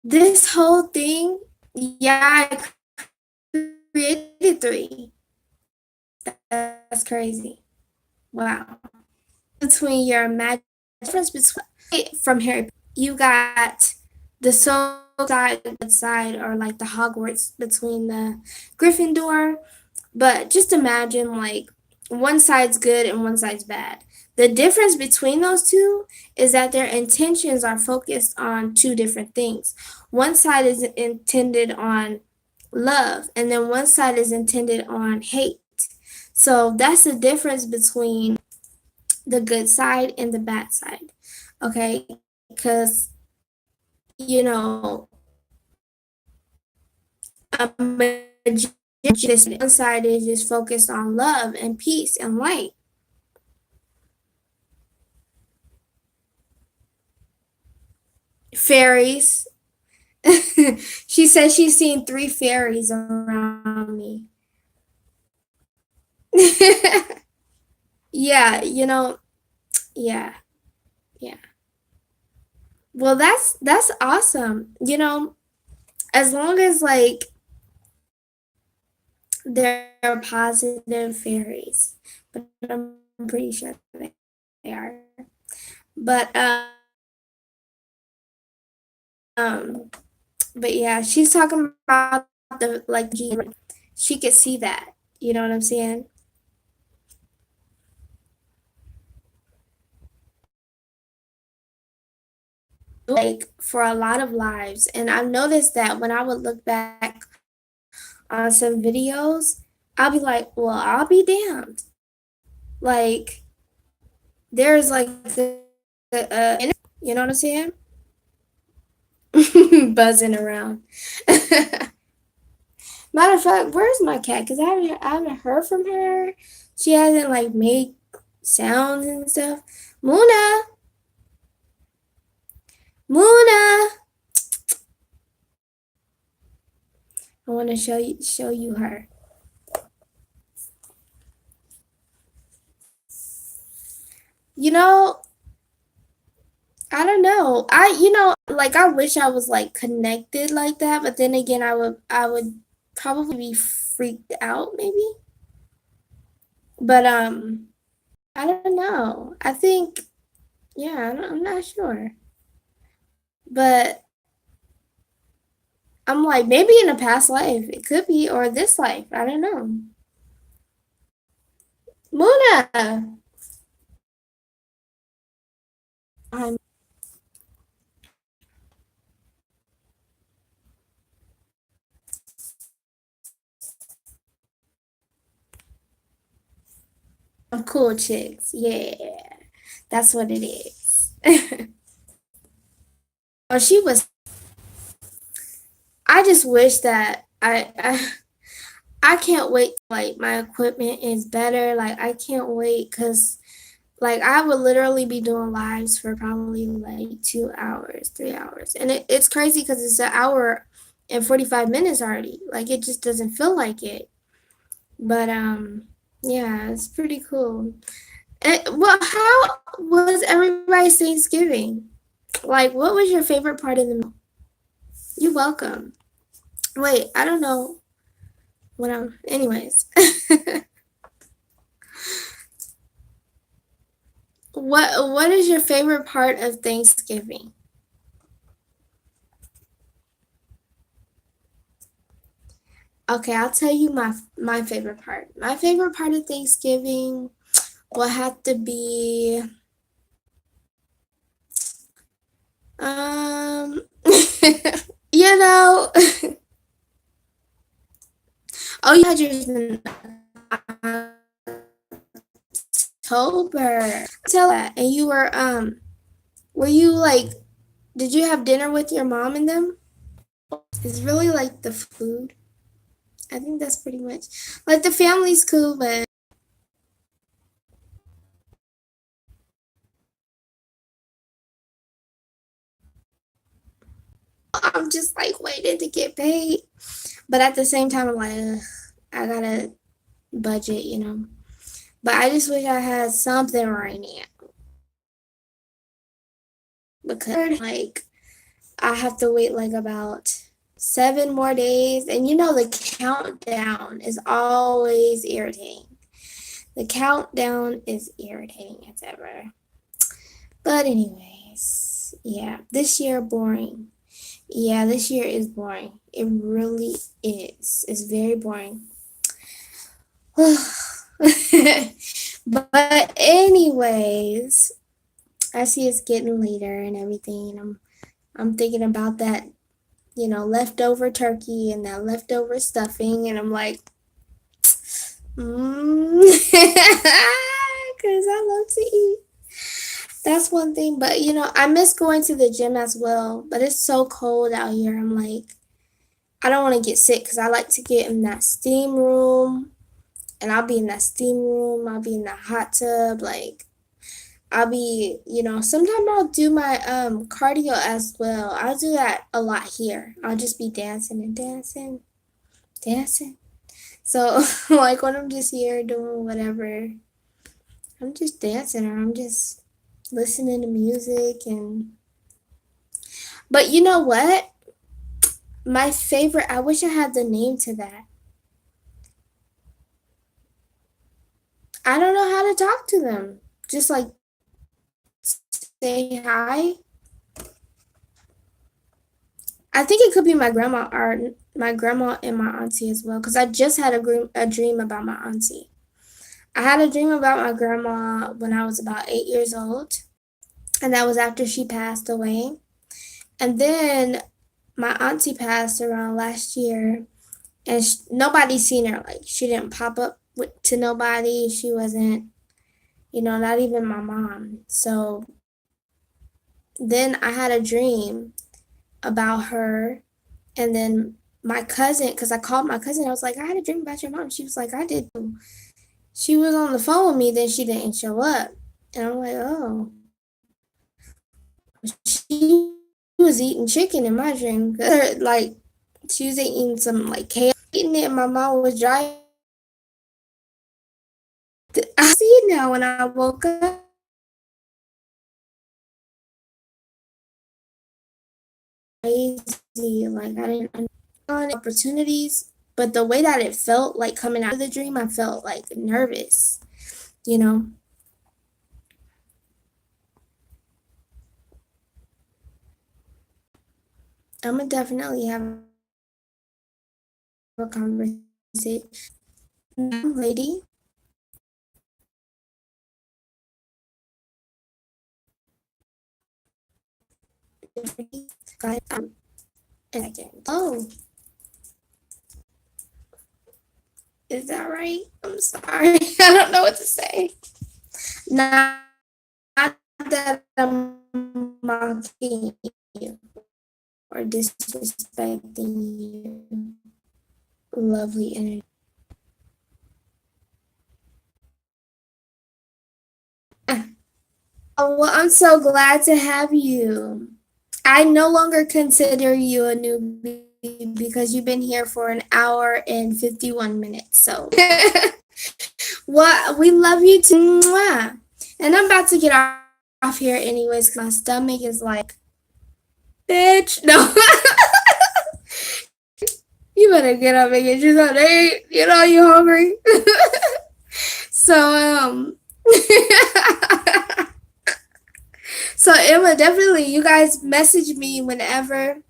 [SPEAKER 1] this whole thing, yeah, I created three. That's crazy. Wow. Between your magic, difference between from Harry, you got the soul side or like the Hogwarts between the Gryffindor. But just imagine like one side's good and one side's bad. The difference between those two is that their intentions are focused on two different things. One side is intended on love, and then one side is intended on hate. So that's the difference between the good side and the bad side. Okay? Because, you know, a magician, one side is just focused on love and peace and light. Fairies. She says she's seen three fairies around me. Yeah, yeah, yeah. Well, that's awesome. As long as like they're positive fairies, but I'm pretty sure they are. But um, but yeah, she's talking about the like she could see that. You know what I'm saying? Like for a lot of lives, and I've noticed that when I would look back on some videos, I'll be like, well, I'll be damned. Like there's like you know what I'm saying? Buzzing around. Matter of fact, where's my cat? Because I haven't heard from her. She hasn't like made sounds and stuff. Muna, Muna. I want to show you her. You know, I don't know. Like I wish I was like connected like that, but then again, I would probably be freaked out maybe. But I don't know. I think yeah, I'm not sure. But I'm like maybe in a past life it could be or this life. I don't know. Muna. I'm cool chicks. Yeah. That's what it is. Oh, she was I just wish that I can't wait. Like my equipment is better. Like I can't wait because like I would literally be doing lives for probably like 2 hours, 3 hours, and it's crazy because it's an hour and 45 minutes already. Like it just doesn't feel like it. But yeah, it's pretty cool. Well, how was everybody's Thanksgiving? Like, what was your favorite part of the meal? You're welcome. Wait, I don't know what I'm. Anyways, what is your favorite part of Thanksgiving? Okay, I'll tell you my favorite part. My favorite part of Thanksgiving will have to be um you know oh you had yours in October. Tell that. And you were you like did you have dinner with your mom and them? It's really like the food. I think that's pretty much like the family's cool, but I'm just like waiting to get paid. But at the same time, I'm like, ugh, I gotta budget, you know. But I just wish I had something right now because like I have to wait like about 7 more days, and you know the countdown is always irritating. The countdown is irritating as ever. But anyways, yeah, this year boring. Yeah, this year is boring. It really is. It's very boring. But anyways, I see it's getting later and everything. I'm thinking about that, leftover turkey and that leftover stuffing, and I'm like, because I love to eat. That's one thing, but I miss going to the gym as well. But it's so cold out here. I'm like, I don't want to get sick because I like to get in that steam room, and I'll be in that steam room. I'll be in that hot tub, like I'll be, sometimes I'll do my cardio as well. I'll do that a lot here. I'll just be dancing and dancing, dancing. So like when I'm just here doing whatever, I'm just dancing or I'm just listening to music and but you know what? My favorite, I wish I had the name to that. I don't know how to talk to them. Just like say hi. I think it could be my grandma or my grandma and my auntie as well. Because I just had a dream about my auntie. I had a dream about my grandma when I was about 8 years old, and that was after she passed away. And then my auntie passed around last year, and nobody's seen her. Like she didn't pop up to nobody. She wasn't, not even my mom. So then I had a dream about her, and then my cousin, because I called my cousin, I was like, I had a dream about your mom. She was like, I did too. She was on the phone with me, then she didn't show up. And I'm like, oh. She was eating chicken in my dream. Like, she was eating some, like, kale, eating it, and my mom was driving. I see it now when I woke up. Crazy. Like, I didn't opportunities, but the way that it felt, like, coming out of the dream, I felt, like, nervous, you know? I'm gonna definitely have a conversation. Lady, guys, and I didn't. Oh, is that right? I'm sorry. I don't know what to say. Not that I'm mocking you or disrespecting you. Lovely energy. Oh, well, I'm so glad to have you. I no longer consider you a newbie because you've been here for an hour and 51 minutes. So, well, we love you too. Mwah. And I'm about to get off here anyways because my stomach is like Bitch, no. You better get up and get you something to eat. You know you hungry. So so Emma, definitely you guys message me whenever,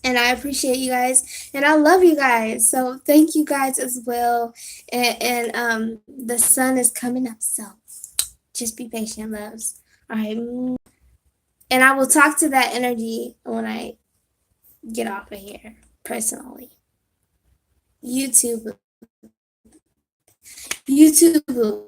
[SPEAKER 1] and I appreciate you guys and I love you guys. So thank you guys as well. And the sun is coming up, so just be patient, loves. All right. And I will talk to that energy when I get off of here personally. YouTube. YouTube.